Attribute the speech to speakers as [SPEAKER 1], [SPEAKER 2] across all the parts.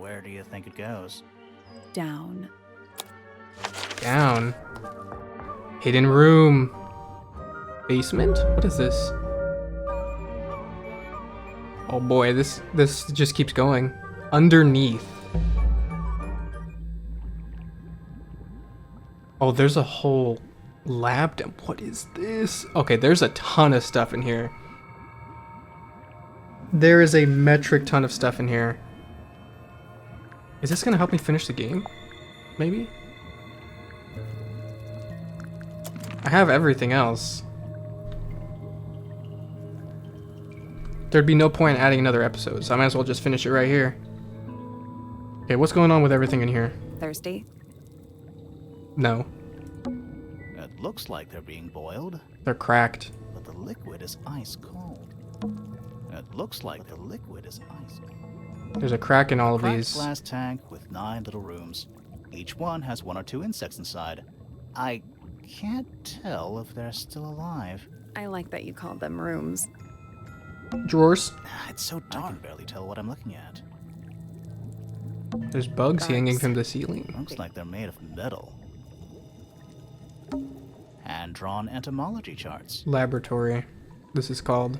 [SPEAKER 1] Where do you think it goes?
[SPEAKER 2] Down.
[SPEAKER 3] Down. Hidden room. Basement? What is this? Oh boy, this just keeps going. Underneath. Oh, there's a whole lab. What is this? Okay, there's a ton of stuff in here. There is a metric ton of stuff in here. Is this gonna help me finish the game? Maybe? I have everything else. There'd be no point in adding another episode, so I might as well just finish it right here. Okay, what's going on with everything in here?
[SPEAKER 2] Thirsty?
[SPEAKER 3] No.
[SPEAKER 1] It looks like they're being boiled,
[SPEAKER 3] They're cracked.
[SPEAKER 1] but the liquid is ice cold. It looks like the liquid is ice cold.
[SPEAKER 3] There's a crack in all of
[SPEAKER 1] Cracked
[SPEAKER 3] these.
[SPEAKER 1] glass tank with 9 little rooms. Each one has 1 or 2 insects inside. I can't tell if they're still alive.
[SPEAKER 2] I like that you called them rooms.
[SPEAKER 3] Drawers.
[SPEAKER 1] It's so dark, I can barely tell what I'm looking at.
[SPEAKER 3] There's bugs hanging
[SPEAKER 2] Bugs.
[SPEAKER 3] from the ceiling.
[SPEAKER 1] Looks like they're made of metal. Hand-drawn entomology charts.
[SPEAKER 3] Laboratory. This is called.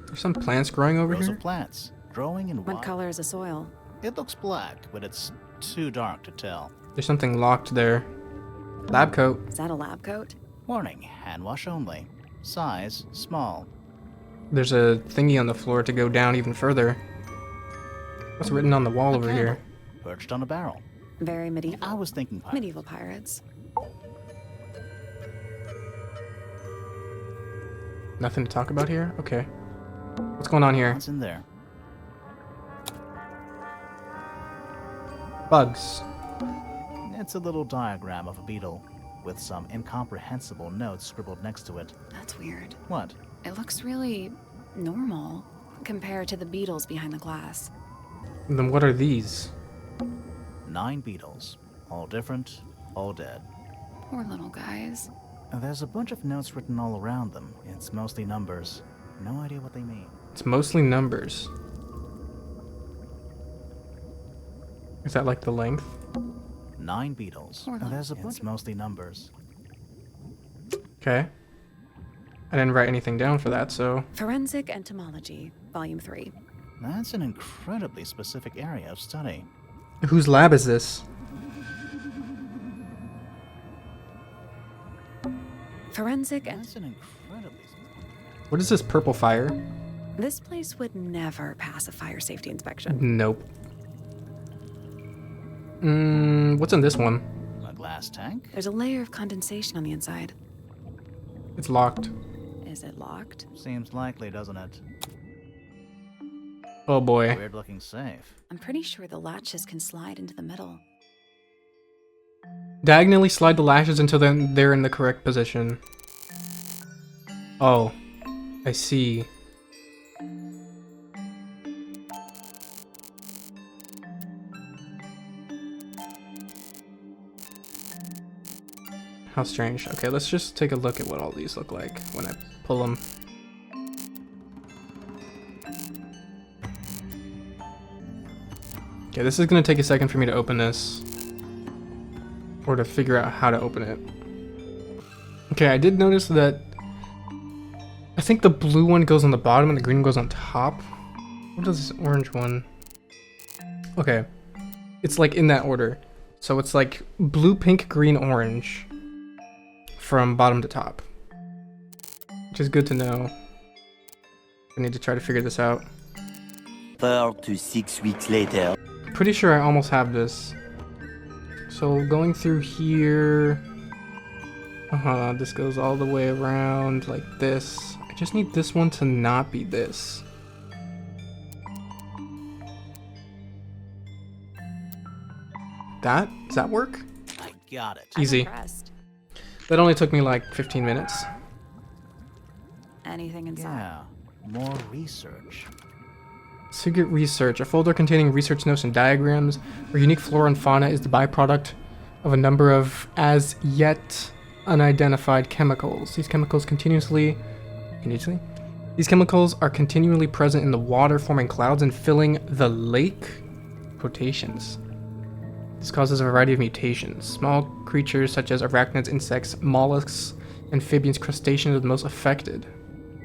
[SPEAKER 3] There's some plants growing over
[SPEAKER 1] Rows
[SPEAKER 3] here.
[SPEAKER 1] of plants growing in
[SPEAKER 2] What
[SPEAKER 1] wild.
[SPEAKER 2] color is the soil?
[SPEAKER 1] It looks black, but it's too dark to tell.
[SPEAKER 3] There's something locked there. Lab coat.
[SPEAKER 2] Is that a lab coat?
[SPEAKER 1] Warning, hand wash only. Size, small.
[SPEAKER 3] There's a thingy on the floor to go down even further. What's written on the wall
[SPEAKER 1] A
[SPEAKER 3] over
[SPEAKER 1] candle,
[SPEAKER 3] here?
[SPEAKER 1] perched on a barrel.
[SPEAKER 2] Very medieval.
[SPEAKER 1] I was thinking pirates.
[SPEAKER 2] Medieval pirates.
[SPEAKER 3] Nothing to talk about here? Okay. What's going on here?
[SPEAKER 1] What's in there?
[SPEAKER 3] Bugs.
[SPEAKER 1] It's a little diagram of a beetle, with some incomprehensible notes scribbled next to it.
[SPEAKER 2] That's weird.
[SPEAKER 1] What?
[SPEAKER 2] It looks really normal compared to the beetles behind the glass.
[SPEAKER 3] And then what are these?
[SPEAKER 1] 9 beetles. All different, all dead.
[SPEAKER 2] Poor little guys.
[SPEAKER 1] There's a bunch of notes written all around them. It's mostly numbers. No idea what they mean.
[SPEAKER 3] It's mostly numbers. Is that like the length?
[SPEAKER 1] 9 beetles.
[SPEAKER 2] Poor little
[SPEAKER 1] There's a
[SPEAKER 2] kids.
[SPEAKER 1] bunch. It's mostly numbers.
[SPEAKER 3] Okay. I didn't write anything down for that, so...
[SPEAKER 2] Forensic Entomology, Volume 3.
[SPEAKER 1] That's an incredibly specific area of study.
[SPEAKER 3] Whose lab is this?
[SPEAKER 2] Forensic
[SPEAKER 1] That's an incredibly
[SPEAKER 3] What is this purple fire?
[SPEAKER 2] This place would never pass a fire safety inspection.
[SPEAKER 3] Nope. What's in this one?
[SPEAKER 1] A glass tank?
[SPEAKER 2] There's a layer of condensation on the inside.
[SPEAKER 3] It's locked.
[SPEAKER 2] Is it locked?
[SPEAKER 1] Seems likely, doesn't it?
[SPEAKER 3] Oh boy.
[SPEAKER 1] Weird looking safe.
[SPEAKER 2] I'm pretty sure the latches can slide into the middle.
[SPEAKER 3] Diagonally slide the lashes until they're in the correct position. Oh. I see. How strange. Okay, let's just take a look at what all these look like when I pull them. Okay, this is gonna take a second for me to open this. Or to figure out how to open it. Okay, I did notice that I think the blue one goes on the bottom and the green one goes on top. What does this orange one? Okay. It's like in that order. So it's like blue, pink, green, orange from bottom to top. Which is good to know. I need to try to figure this out.
[SPEAKER 4] 4 to 6 weeks later.
[SPEAKER 3] Pretty sure I almost have this. So going through here, this goes all the way around like this. I just need this one to not be this. Does that work?
[SPEAKER 1] I got it.
[SPEAKER 2] I'm
[SPEAKER 3] Easy.
[SPEAKER 2] impressed.
[SPEAKER 3] That only took me like 15 minutes.
[SPEAKER 2] Anything inside?
[SPEAKER 1] Yeah. More research.
[SPEAKER 3] Secret research, a folder containing research notes and diagrams where unique flora and fauna is the byproduct of a number of as yet unidentified chemicals. These chemicals These chemicals are continually present in the water, forming clouds and filling the lake. quotations. This causes a variety of mutations. Small creatures such as arachnids, insects, mollusks, amphibians, crustaceans are the most affected.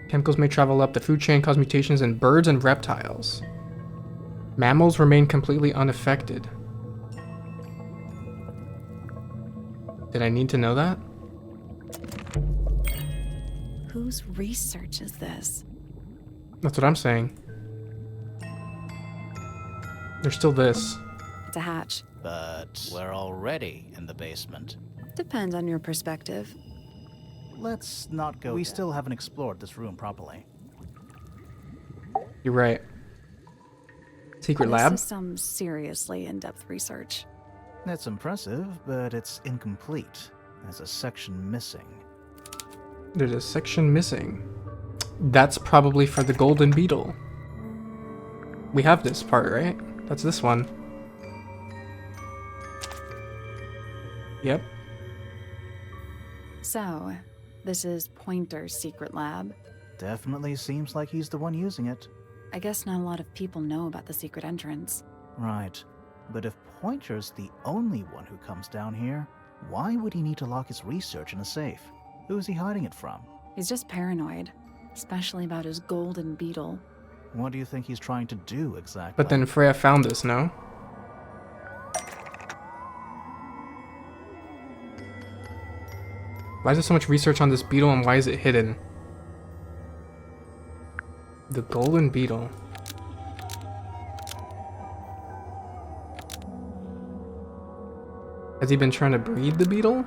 [SPEAKER 3] Chemicals may travel up the food chain, cause mutations in birds and reptiles. Mammals remain completely unaffected. Did I need to know that?
[SPEAKER 2] Whose research is this?
[SPEAKER 3] That's what I'm saying. There's still this.
[SPEAKER 2] It's a hatch.
[SPEAKER 1] But we're already in the basement.
[SPEAKER 2] Depends on your perspective.
[SPEAKER 1] Let's not go. We still haven't explored this room properly.
[SPEAKER 3] You're right. Secret
[SPEAKER 2] This
[SPEAKER 3] lab?
[SPEAKER 2] is some seriously in-depth research.
[SPEAKER 1] It's impressive, but it's incomplete. There's a section missing.
[SPEAKER 3] There's a section missing. That's probably for the golden beetle. We have this part, right? That's this one. Yep.
[SPEAKER 2] So, this is Pointer's secret lab.
[SPEAKER 1] Definitely seems like he's the one using it.
[SPEAKER 2] I guess not a lot of people know about the secret entrance.
[SPEAKER 1] Right. But if Pointer's the only one who comes down here, why would he need to lock his research in a safe? Who is he hiding it from?
[SPEAKER 2] He's just paranoid, especially about his golden beetle.
[SPEAKER 1] What do you think he's trying to do exactly?
[SPEAKER 3] But then Freya found this, no? Why is there so much research on this beetle and why is it hidden? The golden beetle. Has he been trying to breed the beetle?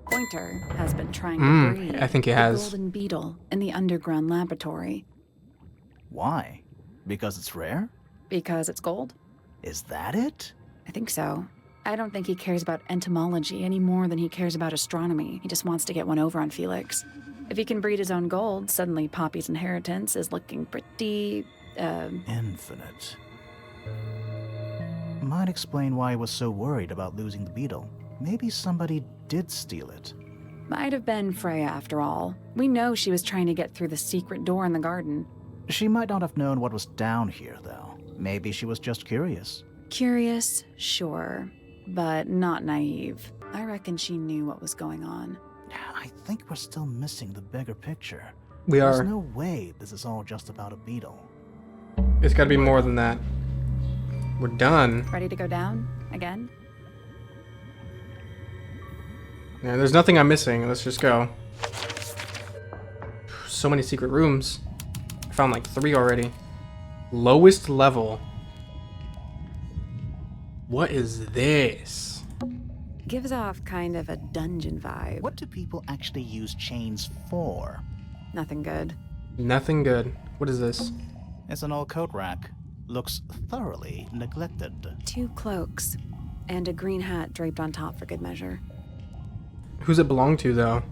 [SPEAKER 2] Pointer has been trying to breed
[SPEAKER 3] I think he
[SPEAKER 2] the
[SPEAKER 3] has.
[SPEAKER 2] golden beetle in the underground laboratory.
[SPEAKER 1] Why? Because it's rare?
[SPEAKER 2] Because it's gold?
[SPEAKER 1] Is that it?
[SPEAKER 2] I think so. I don't think he cares about entomology any more than he cares about astronomy. He just wants to get one over on Felix. If he can breed his own gold, suddenly Poppy's inheritance is looking pretty,
[SPEAKER 1] Infinite. Might explain why he was so worried about losing the beetle. Maybe somebody did steal it.
[SPEAKER 2] Might have been Freya after all. We know she was trying to get through the secret door in the garden.
[SPEAKER 1] She might not have known what was down here, though. Maybe she was just curious.
[SPEAKER 2] Curious, sure, but not naive. I reckon she knew what was going on.
[SPEAKER 1] I think we're still missing the bigger picture.
[SPEAKER 3] We
[SPEAKER 1] There's
[SPEAKER 3] are.
[SPEAKER 1] no way this is all just about a beetle.
[SPEAKER 3] It's gotta be more than that. We're done.
[SPEAKER 2] Ready to go down? Again?
[SPEAKER 3] Yeah, there's nothing I'm missing. Let's just go. So many secret rooms. I found like 3 already. Lowest level. What is this?
[SPEAKER 2] Gives off kind of a dungeon vibe.
[SPEAKER 1] What do people actually use chains for?
[SPEAKER 2] Nothing good.
[SPEAKER 3] Nothing good. What is this?
[SPEAKER 1] It's an old coat rack. Looks thoroughly neglected.
[SPEAKER 2] 2 cloaks, and a green hat draped on top for good measure.
[SPEAKER 3] Who's it belong to, though?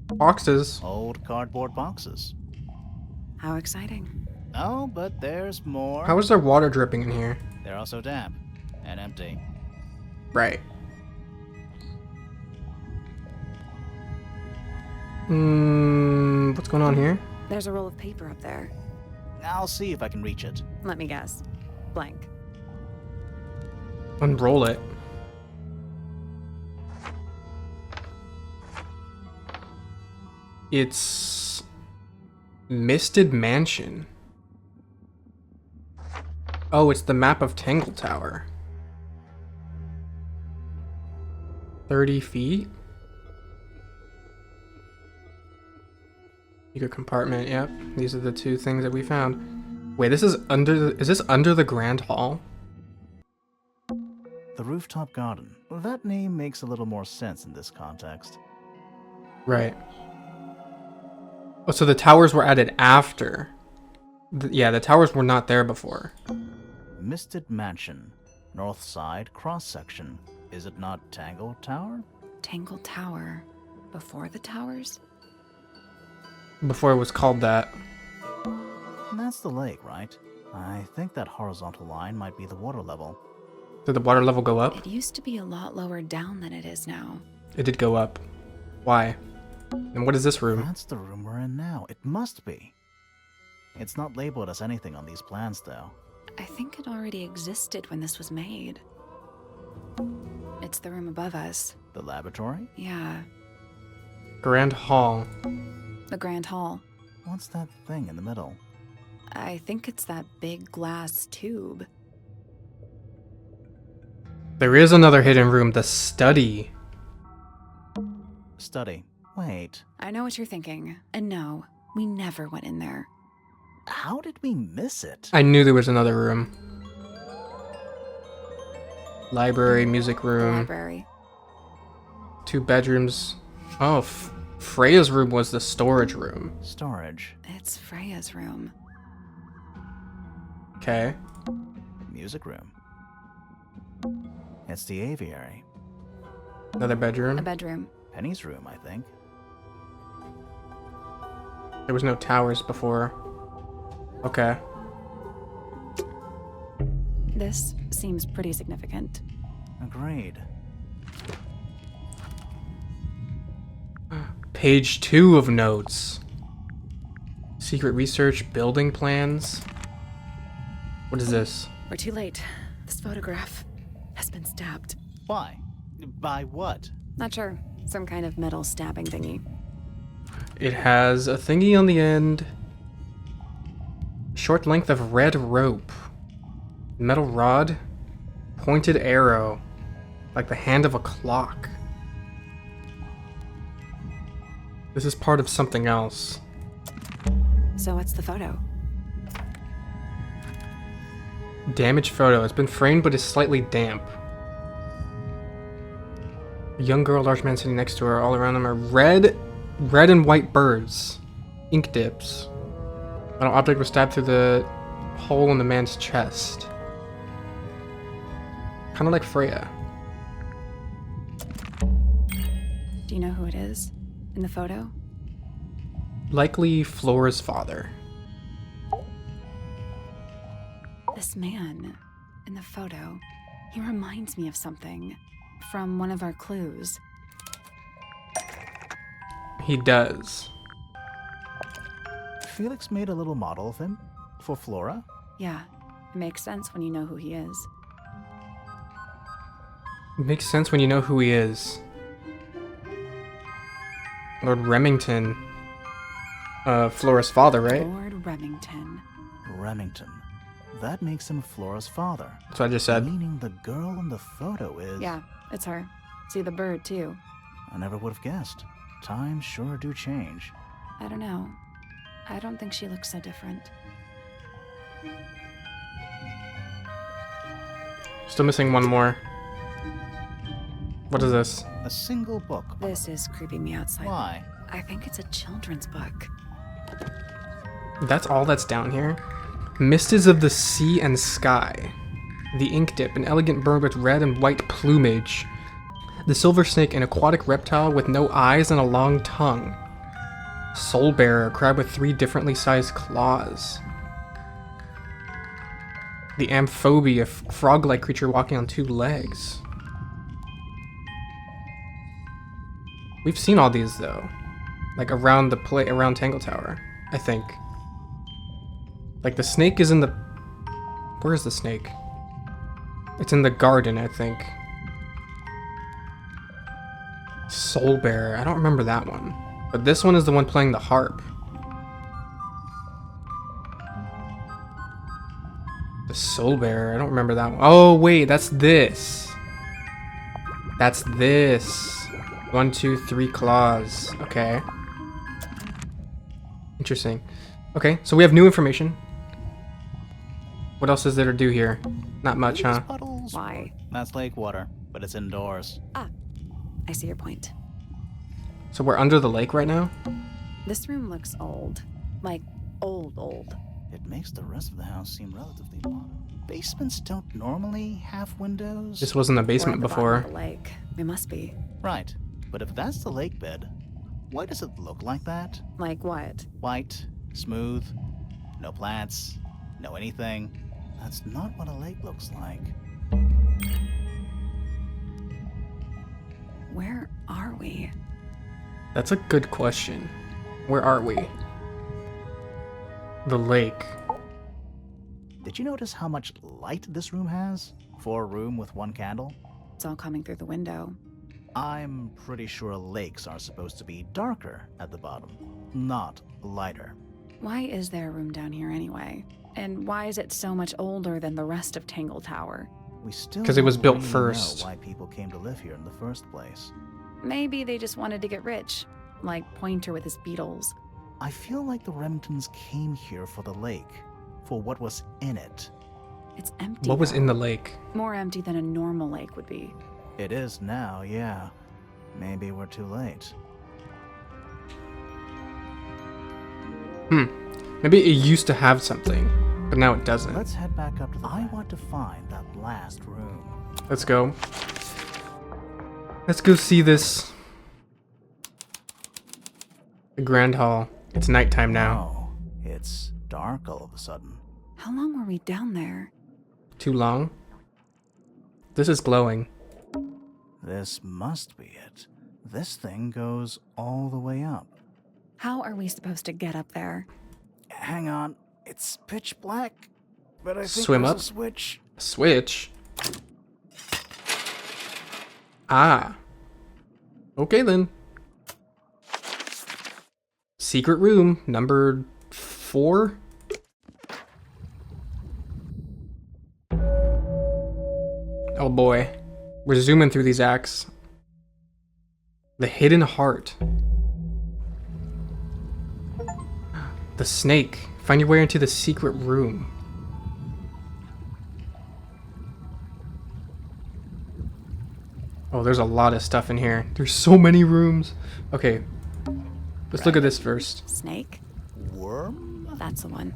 [SPEAKER 3] Boxes.
[SPEAKER 1] Old cardboard boxes.
[SPEAKER 2] How exciting.
[SPEAKER 1] Oh, but there's more.
[SPEAKER 3] How is there water dripping in here?
[SPEAKER 1] They're also damp and empty.
[SPEAKER 3] Right. What's going on here?
[SPEAKER 2] There's a roll of paper up there.
[SPEAKER 1] I'll see if I can reach it.
[SPEAKER 2] Let me guess. Blank.
[SPEAKER 3] Unroll it. It's Misted Mansion. Oh, it's the map of Tangle Tower. 30 feet? Secret compartment, yep. These are the 2 things that we found. Wait, this is this under the Grand Hall?
[SPEAKER 1] The rooftop garden. That name makes a little more sense in this context.
[SPEAKER 3] Right. Oh, so the towers were added after. Yeah, the towers were not there before.
[SPEAKER 1] Misted Mansion. North side cross-section. Is it not Tangle Tower?
[SPEAKER 2] Tangle Tower. Before the towers?
[SPEAKER 3] Before it was called that.
[SPEAKER 1] That's the lake, right? I think that horizontal line might be the water level.
[SPEAKER 3] Did the water level go up?
[SPEAKER 2] It used to be a lot lower down than it is now.
[SPEAKER 3] It did go up. Why? And what is this room?
[SPEAKER 1] That's the room we're in now. It must be. It's not labeled as anything on these plans, though.
[SPEAKER 2] I think it already existed when this was made. It's the room above us.
[SPEAKER 1] The laboratory?
[SPEAKER 2] Yeah,
[SPEAKER 3] Grand Hall.
[SPEAKER 2] the Grand Hall.
[SPEAKER 1] What's that thing in the middle?
[SPEAKER 2] I think it's that big glass tube.
[SPEAKER 3] There is another hidden room, the study.
[SPEAKER 1] Study. Wait,
[SPEAKER 2] I know what you're thinking. And no, we never went in there.
[SPEAKER 1] how did we miss it?
[SPEAKER 3] I knew there was another room. Library, music
[SPEAKER 2] The
[SPEAKER 3] room,
[SPEAKER 2] library.
[SPEAKER 3] 2 bedrooms. Oh, Freya's room was the storage room.
[SPEAKER 1] Storage.
[SPEAKER 2] It's Freya's room.
[SPEAKER 3] Okay.
[SPEAKER 1] Music room. It's the aviary.
[SPEAKER 3] Another bedroom.
[SPEAKER 2] A bedroom.
[SPEAKER 1] Penny's room, I think.
[SPEAKER 3] There was no towers before. Okay.
[SPEAKER 2] This seems pretty significant.
[SPEAKER 1] Agreed.
[SPEAKER 3] Page 2 of notes. Secret research, building plans. What is this?
[SPEAKER 2] We're too late. This photograph has been stabbed.
[SPEAKER 1] Why? By what?
[SPEAKER 2] Not sure. Some kind of metal stabbing thingy.
[SPEAKER 3] It has a thingy on the end. Short length of red rope. Metal rod. Pointed arrow. Like the hand of a clock. This is part of something else.
[SPEAKER 2] So what's the photo?
[SPEAKER 3] Damaged photo. It's been framed but is slightly damp. A young girl, large man sitting next to her. All around them are red and white birds. Ink dips. An object was stabbed through the hole in the man's chest. Kind of like Freya.
[SPEAKER 2] Do you know who it is? In the photo?
[SPEAKER 3] Likely Flora's father.
[SPEAKER 2] This man in the photo, he reminds me of something from one of our clues.
[SPEAKER 3] He does.
[SPEAKER 1] Felix made a little model of him for Flora.
[SPEAKER 2] Yeah, it makes sense when you know who he is.
[SPEAKER 3] It makes sense when you know who he is. Lord Remington. Flora's father, right?
[SPEAKER 2] Lord Remington.
[SPEAKER 1] Remington. That makes him Flora's father.
[SPEAKER 3] That's what I just said.
[SPEAKER 1] Meaning the girl in the photo is...
[SPEAKER 2] Yeah, it's her. See the bird, too.
[SPEAKER 1] I never would have guessed. Times sure do change.
[SPEAKER 2] I don't know. I don't think she looks so different.
[SPEAKER 3] Still missing one more. What is this?
[SPEAKER 1] A single book.
[SPEAKER 2] This is creeping me out slightly.
[SPEAKER 1] Why?
[SPEAKER 2] I think it's a children's book.
[SPEAKER 3] That's all that's down here? Mists of the sea and sky. The ink dip, an elegant bird with red and white plumage. The silver snake, an aquatic reptile with no eyes and a long tongue. Soul bearer, a crab with 3 differently sized claws. The amphibia, a frog-like creature walking on 2 legs. We've seen all these though, like around the around Tangle Tower, I think. Like the snake is in the. Where is the snake? It's in the garden, I think. Soul bearer, I don't remember that one, but this one is the one playing the harp. The soul bearer, I don't remember that one. Oh wait, that's this. That's this. 1, 2, 3 claws. Okay. Interesting. Okay, so we have new information. What else is there to do here? Not much,
[SPEAKER 1] These
[SPEAKER 3] huh?
[SPEAKER 1] puddles.
[SPEAKER 2] Why?
[SPEAKER 1] That's lake water, but it's indoors.
[SPEAKER 2] Ah, I see your point.
[SPEAKER 3] So we're under the lake right now?
[SPEAKER 2] This room looks old. Like, old.
[SPEAKER 1] It makes the rest of the house seem relatively modern. Basements don't normally have windows.
[SPEAKER 3] This wasn't a
[SPEAKER 2] We're
[SPEAKER 3] basement
[SPEAKER 2] at the bottom of
[SPEAKER 3] before.
[SPEAKER 2] the lake. We must be.
[SPEAKER 1] Right. But if that's the lake bed, why does it look like that?
[SPEAKER 2] Like what?
[SPEAKER 1] White, smooth, no plants, no anything. That's not what a lake looks like.
[SPEAKER 2] Where are we?
[SPEAKER 3] That's a good question. Where are we? The lake.
[SPEAKER 1] Did you notice how much light this room has? For a room with one candle?
[SPEAKER 2] It's all coming through the window.
[SPEAKER 1] I'm pretty sure lakes are supposed to be darker at the bottom, not lighter.
[SPEAKER 2] Why is there a room down here anyway? And why is it so much older than the rest of Tangle Tower?
[SPEAKER 1] We still
[SPEAKER 3] 'Cause it was
[SPEAKER 1] don't
[SPEAKER 3] built
[SPEAKER 1] really
[SPEAKER 3] first.
[SPEAKER 1] know why people came to live here in the first place.
[SPEAKER 2] Maybe they just wanted to get rich, like Pointer with his beetles.
[SPEAKER 1] I feel like the Remingtons came here for the lake, for what was in it.
[SPEAKER 2] It's empty.
[SPEAKER 3] What was
[SPEAKER 2] though.
[SPEAKER 3] in the lake?
[SPEAKER 2] More empty than a normal lake would be.
[SPEAKER 1] It is now, yeah. Maybe we're too late.
[SPEAKER 3] Maybe it used to have something, but now it doesn't.
[SPEAKER 1] Let's head back up to the I want to find that last room.
[SPEAKER 3] Let's go. Let's go see this. The Grand Hall. It's nighttime now.
[SPEAKER 1] Oh, it's dark all of a sudden.
[SPEAKER 2] How long were we down there?
[SPEAKER 3] Too long? This is glowing.
[SPEAKER 1] This must be it. This thing goes all the way up.
[SPEAKER 2] How are we supposed to get up there?
[SPEAKER 1] Hang on, it's pitch black, but I think
[SPEAKER 3] Swim
[SPEAKER 1] there's
[SPEAKER 3] up?
[SPEAKER 1] a switch.
[SPEAKER 3] Switch. Ah. Okay then. Secret room number 4. Oh boy. We're zooming through these acts. The hidden heart. The snake. Find your way into the secret room. Oh, there's a lot of stuff in here. There's so many rooms. Okay. Let's look at this first.
[SPEAKER 2] Snake?
[SPEAKER 1] Worm?
[SPEAKER 2] That's the one.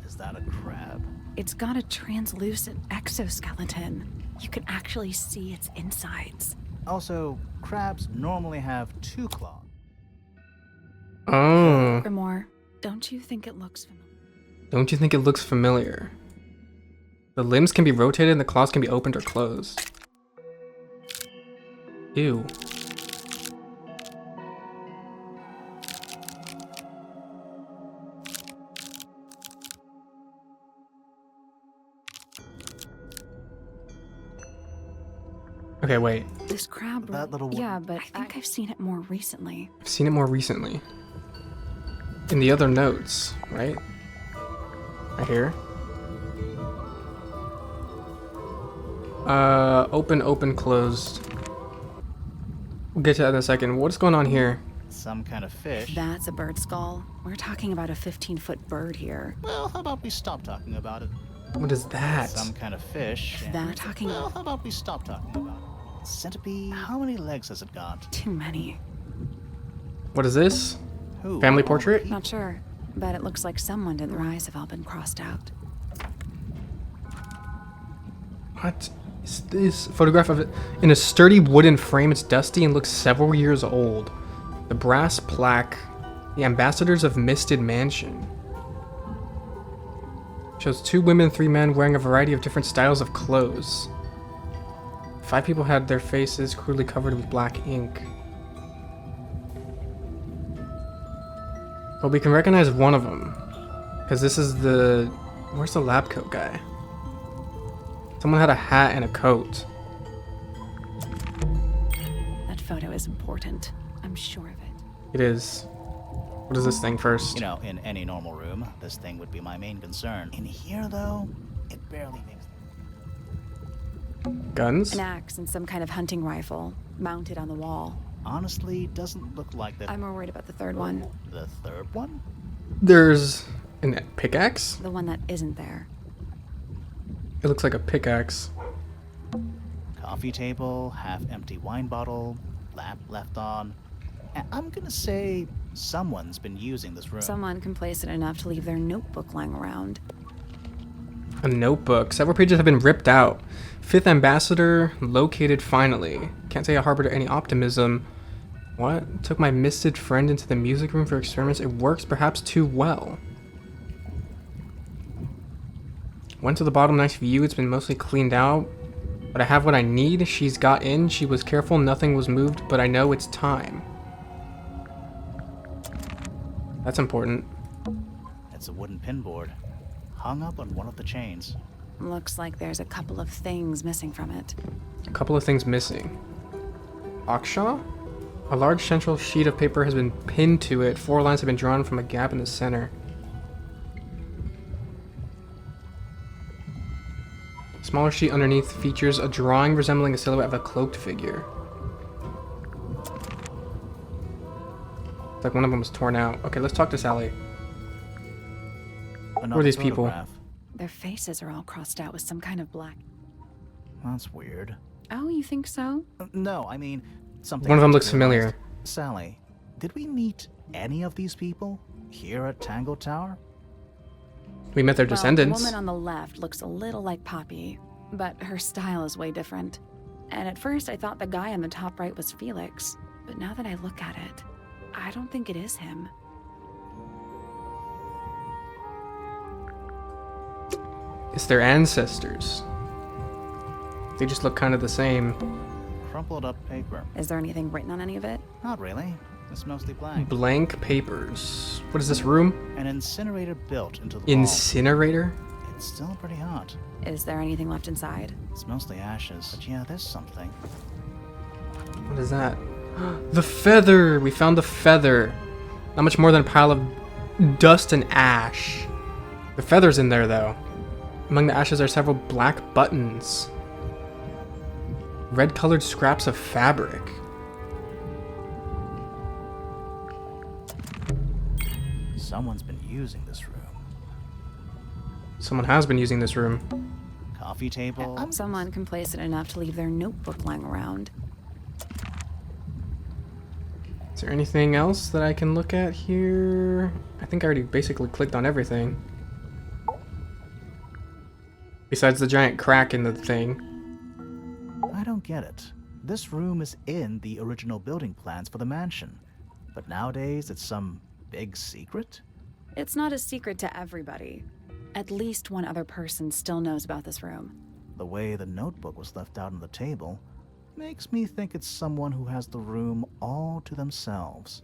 [SPEAKER 1] Is that a crab?
[SPEAKER 2] It's got a translucent exoskeleton. You can actually see its insides.
[SPEAKER 1] Also, crabs normally have 2 claws.
[SPEAKER 3] Oh.
[SPEAKER 2] Grimoire, don't you think it looks familiar?
[SPEAKER 3] Don't you think it looks familiar? The limbs can be rotated and the claws can be opened or closed. Ew. Okay, wait.
[SPEAKER 2] This crab.
[SPEAKER 1] That little one.
[SPEAKER 2] Yeah, but I think I've seen it more recently.
[SPEAKER 3] I've seen it more recently. In the other notes, right? Right here. Open, closed. We'll get to that in a second. What's going on here?
[SPEAKER 1] Some kind of fish.
[SPEAKER 2] That's a bird skull. We're talking about a 15-foot bird here.
[SPEAKER 1] Well, how about we stop talking about it?
[SPEAKER 3] What is that?
[SPEAKER 1] Some kind of fish.
[SPEAKER 2] If that- talking-
[SPEAKER 1] Well, how about we stop talking about it? Centipede? How many legs has it got?
[SPEAKER 2] Too many.
[SPEAKER 3] What is this?
[SPEAKER 1] Who?
[SPEAKER 3] Family
[SPEAKER 1] All the
[SPEAKER 3] portrait?
[SPEAKER 1] people?
[SPEAKER 2] Not sure, but it looks like someone did. Their eyes have all been crossed out.
[SPEAKER 3] What is this? Photograph of it in a sturdy wooden frame. It's dusty and looks several years old. The brass plaque, the ambassadors of Misted Mansion. Shows 2 women and 3 men wearing a variety of different styles of clothes. 5 people had their faces crudely covered with black ink. But we can recognize one of them. Because this is the... Where's the lab coat guy? Someone had a hat and a coat.
[SPEAKER 2] That photo is important. I'm sure of it.
[SPEAKER 3] It is. What is this thing first?
[SPEAKER 1] You know, in any normal room, this thing would be my main concern. In here, though, it barely makes...
[SPEAKER 3] Guns?
[SPEAKER 2] An axe and some kind of hunting rifle mounted on the wall.
[SPEAKER 1] Honestly, doesn't look like that.
[SPEAKER 2] I'm more worried about the third one.
[SPEAKER 1] The third one?
[SPEAKER 3] There's an pickaxe?
[SPEAKER 2] The one that isn't there.
[SPEAKER 3] It looks like a pickaxe.
[SPEAKER 1] Coffee table, half-empty wine bottle, lamp left on. And I'm gonna say someone's been using this room.
[SPEAKER 2] Someone complacent enough to leave their notebook lying around.
[SPEAKER 3] A notebook. Several pages have been ripped out. 5th ambassador located finally. Can't say I harbored any optimism. What? Took my misted friend into the music room for experiments. It works perhaps too well. Went to the bottom, nice view. It's been mostly cleaned out. But I have what I need. She's got in. She was careful. Nothing was moved. But I know it's time. That's important.
[SPEAKER 1] It's a wooden pinboard, hung up on one of the chains.
[SPEAKER 2] Looks like there's a couple of things missing from it.
[SPEAKER 3] A couple of things missing. Hawkshaw? A large central sheet of paper has been pinned to it. 4 lines have been drawn from a gap in the center. Smaller sheet underneath features a drawing resembling a silhouette of a cloaked figure. It's like one of them was torn out. Okay, let's talk to Sally. Who are these people?
[SPEAKER 1] Photograph.
[SPEAKER 2] Their faces are all crossed out with some kind of black.
[SPEAKER 1] That's weird.
[SPEAKER 2] Oh, you think so?
[SPEAKER 1] No, I mean, something.
[SPEAKER 3] One of them
[SPEAKER 1] I
[SPEAKER 3] looks
[SPEAKER 1] realized.
[SPEAKER 3] familiar.
[SPEAKER 1] Sally, did we meet any of these people here at Tangle Tower?
[SPEAKER 3] We met their
[SPEAKER 2] Well,
[SPEAKER 3] descendants.
[SPEAKER 2] the woman on the left looks a little like Poppy, but her style is way different. And at first I thought the guy on the top right was Felix, but now that I look at it, I don't think it is him.
[SPEAKER 3] It's their ancestors. They just look kind of the same.
[SPEAKER 1] Crumpled up paper.
[SPEAKER 2] Is there anything written on any of it?
[SPEAKER 1] Not really. It's mostly blank.
[SPEAKER 3] Blank papers. What is this room?
[SPEAKER 1] An incinerator built into the wall.
[SPEAKER 3] Incinerator?
[SPEAKER 1] It's still pretty hot.
[SPEAKER 2] Is there anything left inside?
[SPEAKER 1] It's mostly ashes. But yeah, there's something.
[SPEAKER 3] What is that? The feather! We found the feather. Not much more than a pile of dust and ash. The feather's in there, though. Among the ashes are several black buttons. Red-colored scraps of fabric.
[SPEAKER 1] Someone's been using this room.
[SPEAKER 3] Someone has been using this room.
[SPEAKER 1] Coffee table.
[SPEAKER 2] Someone complacent enough to leave their notebook lying around.
[SPEAKER 3] Is there anything else that I can look at here? I think I already basically clicked on everything. Besides the giant crack in the thing.
[SPEAKER 1] I don't get it. This room is in the original building plans for the mansion. But nowadays it's some big secret?
[SPEAKER 2] It's not a secret to everybody. At least one other person still knows about this room.
[SPEAKER 1] The way the notebook was left out on the table makes me think it's someone who has the room all to themselves.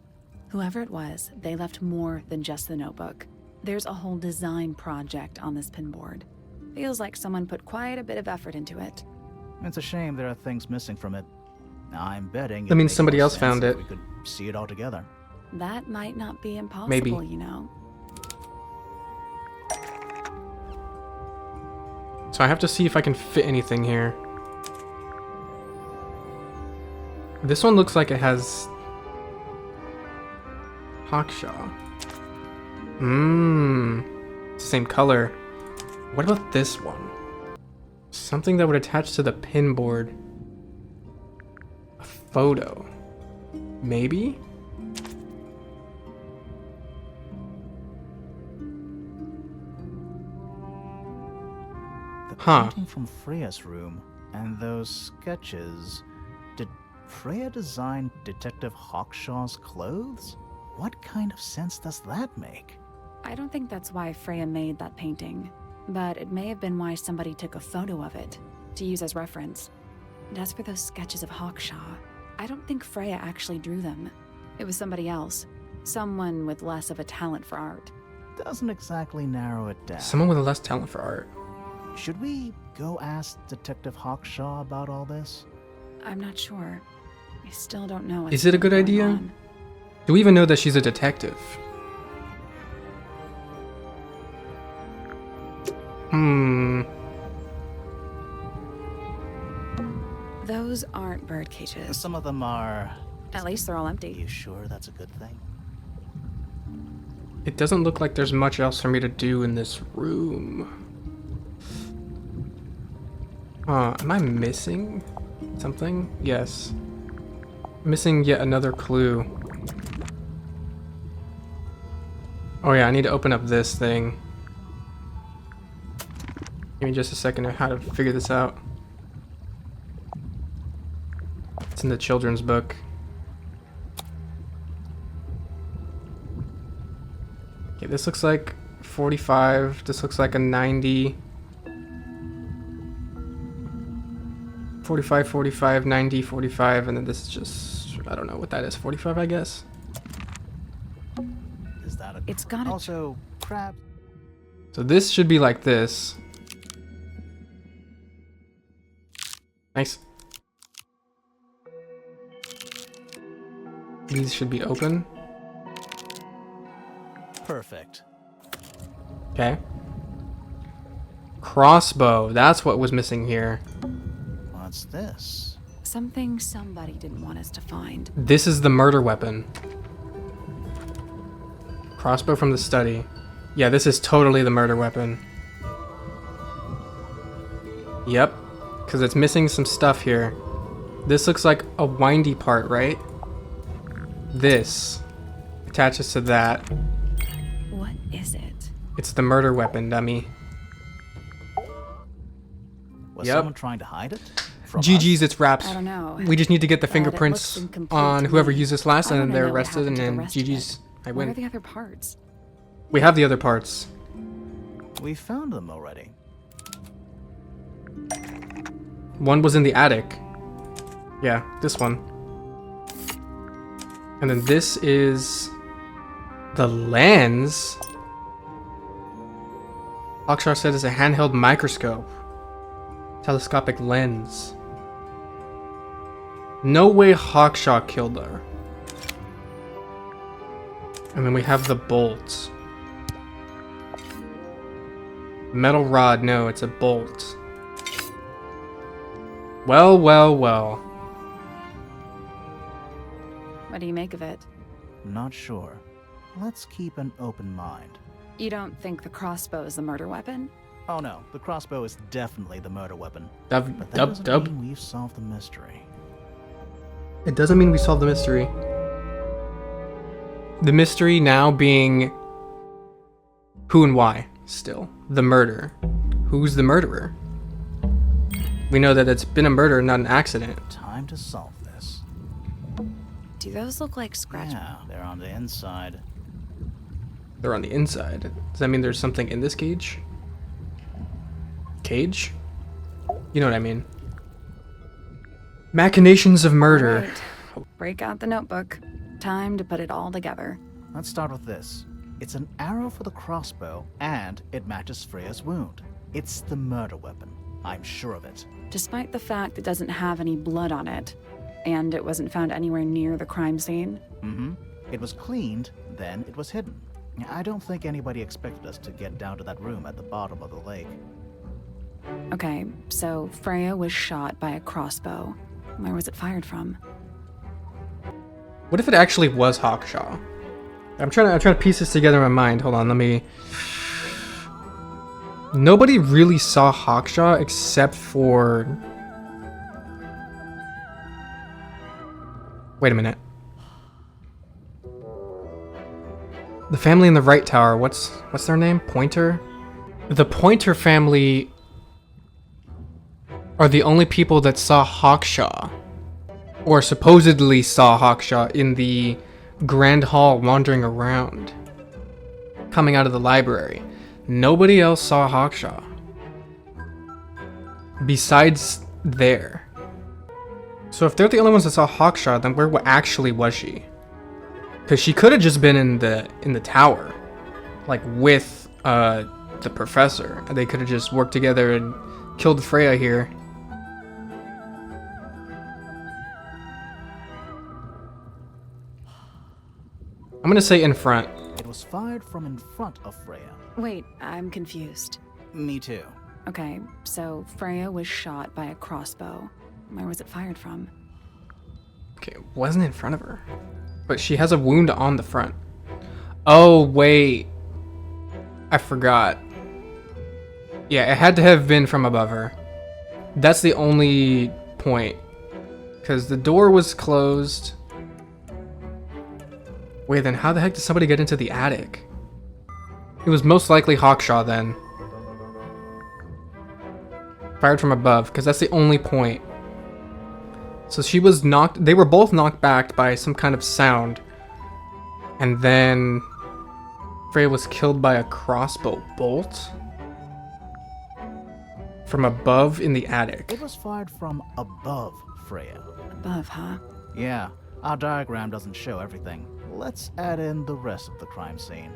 [SPEAKER 2] Whoever it was, they left more than just the notebook. There's a whole design project on this pinboard. Feels like someone put quite a bit of effort into it.
[SPEAKER 1] It's a shame there are things missing from it. I'm betting
[SPEAKER 3] That means
[SPEAKER 1] it'd make
[SPEAKER 3] somebody
[SPEAKER 1] more
[SPEAKER 3] else
[SPEAKER 1] sense
[SPEAKER 3] found
[SPEAKER 1] if
[SPEAKER 3] it.
[SPEAKER 1] We could see it all together.
[SPEAKER 2] That might not be impossible,
[SPEAKER 3] Maybe.
[SPEAKER 2] you know.
[SPEAKER 3] So I have to see if I can fit anything here. This one looks like it has Hawkshaw. It's the same color. What about this one? Something that would attach to the pinboard. A photo. Maybe?
[SPEAKER 1] The
[SPEAKER 3] Huh.
[SPEAKER 1] painting from Freya's room and those sketches. Did Freya design Detective Hawkshaw's clothes? What kind of sense does that make?
[SPEAKER 2] I don't think that's why Freya made that painting, but it may have been why somebody took a photo of it to use as reference. And as for those sketches of Hawkshaw, I don't think Freya actually drew them. It was somebody else, someone with less of a talent for art.
[SPEAKER 1] Doesn't exactly narrow it down.
[SPEAKER 3] Someone with less talent for art.
[SPEAKER 1] Should we go ask Detective Hawkshaw about all this?
[SPEAKER 2] I'm not sure. I still don't know.
[SPEAKER 3] Is it a good
[SPEAKER 2] what's
[SPEAKER 3] idea?
[SPEAKER 2] going on.
[SPEAKER 3] Do we even know that she's a detective?
[SPEAKER 2] Those aren't bird cages.
[SPEAKER 1] Some of them are...
[SPEAKER 2] At least they're all
[SPEAKER 1] Are
[SPEAKER 2] empty.
[SPEAKER 1] you sure that's a good thing?
[SPEAKER 3] It doesn't look like there's much else for me to do in this room. Am I missing something? Yes. Missing yet another clue. Oh yeah, I need to open up this thing. Give me just a second on how to figure this out. It's in the children's book. Okay, this looks like 45. This looks like a 90. 45, 45, 90, 45, and then this is just, I don't know what that is. 45, I guess.
[SPEAKER 1] Is that a...
[SPEAKER 2] It's gotta...
[SPEAKER 1] Also, crab...
[SPEAKER 3] So this should be like this. Nice. These should be open.
[SPEAKER 1] Perfect.
[SPEAKER 3] Okay. Crossbow. That's what was missing here.
[SPEAKER 1] What's this?
[SPEAKER 2] Something somebody didn't want us to find.
[SPEAKER 3] This is the murder weapon. Crossbow from the study. Yeah, this is totally the murder weapon. Yep. Because it's missing some stuff here. This looks like a windy part, right? This attaches to that.
[SPEAKER 2] What is it?
[SPEAKER 3] It's the murder weapon, dummy.
[SPEAKER 1] Was
[SPEAKER 3] Yep.
[SPEAKER 1] someone trying to hide it? From
[SPEAKER 3] GG's,
[SPEAKER 1] us?
[SPEAKER 3] it's wraps.
[SPEAKER 2] I don't know.
[SPEAKER 3] We just need to get the
[SPEAKER 2] But it
[SPEAKER 3] fingerprints
[SPEAKER 2] looks incomplete
[SPEAKER 3] on
[SPEAKER 2] to
[SPEAKER 3] whoever
[SPEAKER 2] me.
[SPEAKER 3] used this last,
[SPEAKER 2] I
[SPEAKER 3] and
[SPEAKER 2] wanna
[SPEAKER 3] they're
[SPEAKER 2] know what
[SPEAKER 3] arrested,
[SPEAKER 2] happened
[SPEAKER 3] and
[SPEAKER 2] to the
[SPEAKER 3] then
[SPEAKER 2] rest of
[SPEAKER 3] GG's.
[SPEAKER 2] it.
[SPEAKER 3] I
[SPEAKER 2] Where are
[SPEAKER 3] win.
[SPEAKER 2] the other parts?
[SPEAKER 3] We have the other parts.
[SPEAKER 1] We found them already.
[SPEAKER 3] One was in the attic. Yeah, this one. And then this is the lens. Hawkshaw said it's a handheld microscope. Telescopic lens. No way Hawkshaw killed her. And then we have the bolt. Metal rod, no, it's a bolt. Well, well, well.
[SPEAKER 2] What do you make of it?
[SPEAKER 1] Not sure. Let's keep an open mind.
[SPEAKER 2] You don't think the crossbow is the murder weapon?
[SPEAKER 1] Oh no, the crossbow is definitely the murder weapon.
[SPEAKER 3] Dub,
[SPEAKER 1] But that
[SPEAKER 3] dub,
[SPEAKER 1] doesn't
[SPEAKER 3] dub.
[SPEAKER 1] mean we've solved the mystery.
[SPEAKER 3] It doesn't mean we solved the mystery. The mystery now being who and why, still. The murder. Who's the murderer? We know that it's been a murder, not an accident.
[SPEAKER 1] Time to solve this.
[SPEAKER 2] Do those look like scratch?
[SPEAKER 1] Yeah, they're on the inside.
[SPEAKER 3] They're on the inside. Does that mean there's something in this cage? Cage? You know what I mean. Machinations of murder.
[SPEAKER 2] Right. Break out the notebook. Time to put it all together.
[SPEAKER 1] Let's start with this. It's an arrow for the crossbow, and it matches Freya's wound. It's the murder weapon. I'm sure of it.
[SPEAKER 2] Despite the fact it doesn't have any blood on it, and it wasn't found anywhere near the crime scene.
[SPEAKER 1] Mm-hmm. It was cleaned, then it was hidden. I don't think anybody expected us to get down to that room at the bottom of the lake.
[SPEAKER 2] Okay, so Freya was shot by a crossbow. Where was it fired from?
[SPEAKER 3] What if it actually was Hawkshaw? I'm trying to piece this together in my mind. Hold on, let me... Nobody really saw Hawkshaw except for... Wait a minute. The family in the right tower, what's their name? Pointer? The Pointer family are the only people that saw Hawkshaw. Or supposedly saw Hawkshaw in the Grand Hall wandering around. Coming out of the library. Nobody else saw Hawkshaw. Besides there. So if they're the only ones that saw Hawkshaw, then where actually was she? Because she could have just been in the tower. Like with the professor. They could have just worked together and killed Freya here. I'm gonna say in front.
[SPEAKER 1] It was fired from in front of Freya.
[SPEAKER 2] Wait, I'm confused.
[SPEAKER 1] Me too.
[SPEAKER 2] Okay, so Freya was shot by a crossbow. Where was it fired from?
[SPEAKER 3] Okay, it wasn't in front of her. But she has a wound on the front. Oh, wait. I forgot. Yeah, it had to have been from above her. That's the only point. Because the door was closed. Wait, then how the heck did somebody get into the attic? It was most likely Hawkshaw then. Fired from above, because that's the only point. So she was knocked, they were both knocked back by some kind of sound. And then Freya was killed by a crossbow bolt from above in the attic.
[SPEAKER 1] It was fired from above Freya.
[SPEAKER 2] Above, huh?
[SPEAKER 1] Yeah, our diagram doesn't show everything. Let's add in the rest of the crime scene.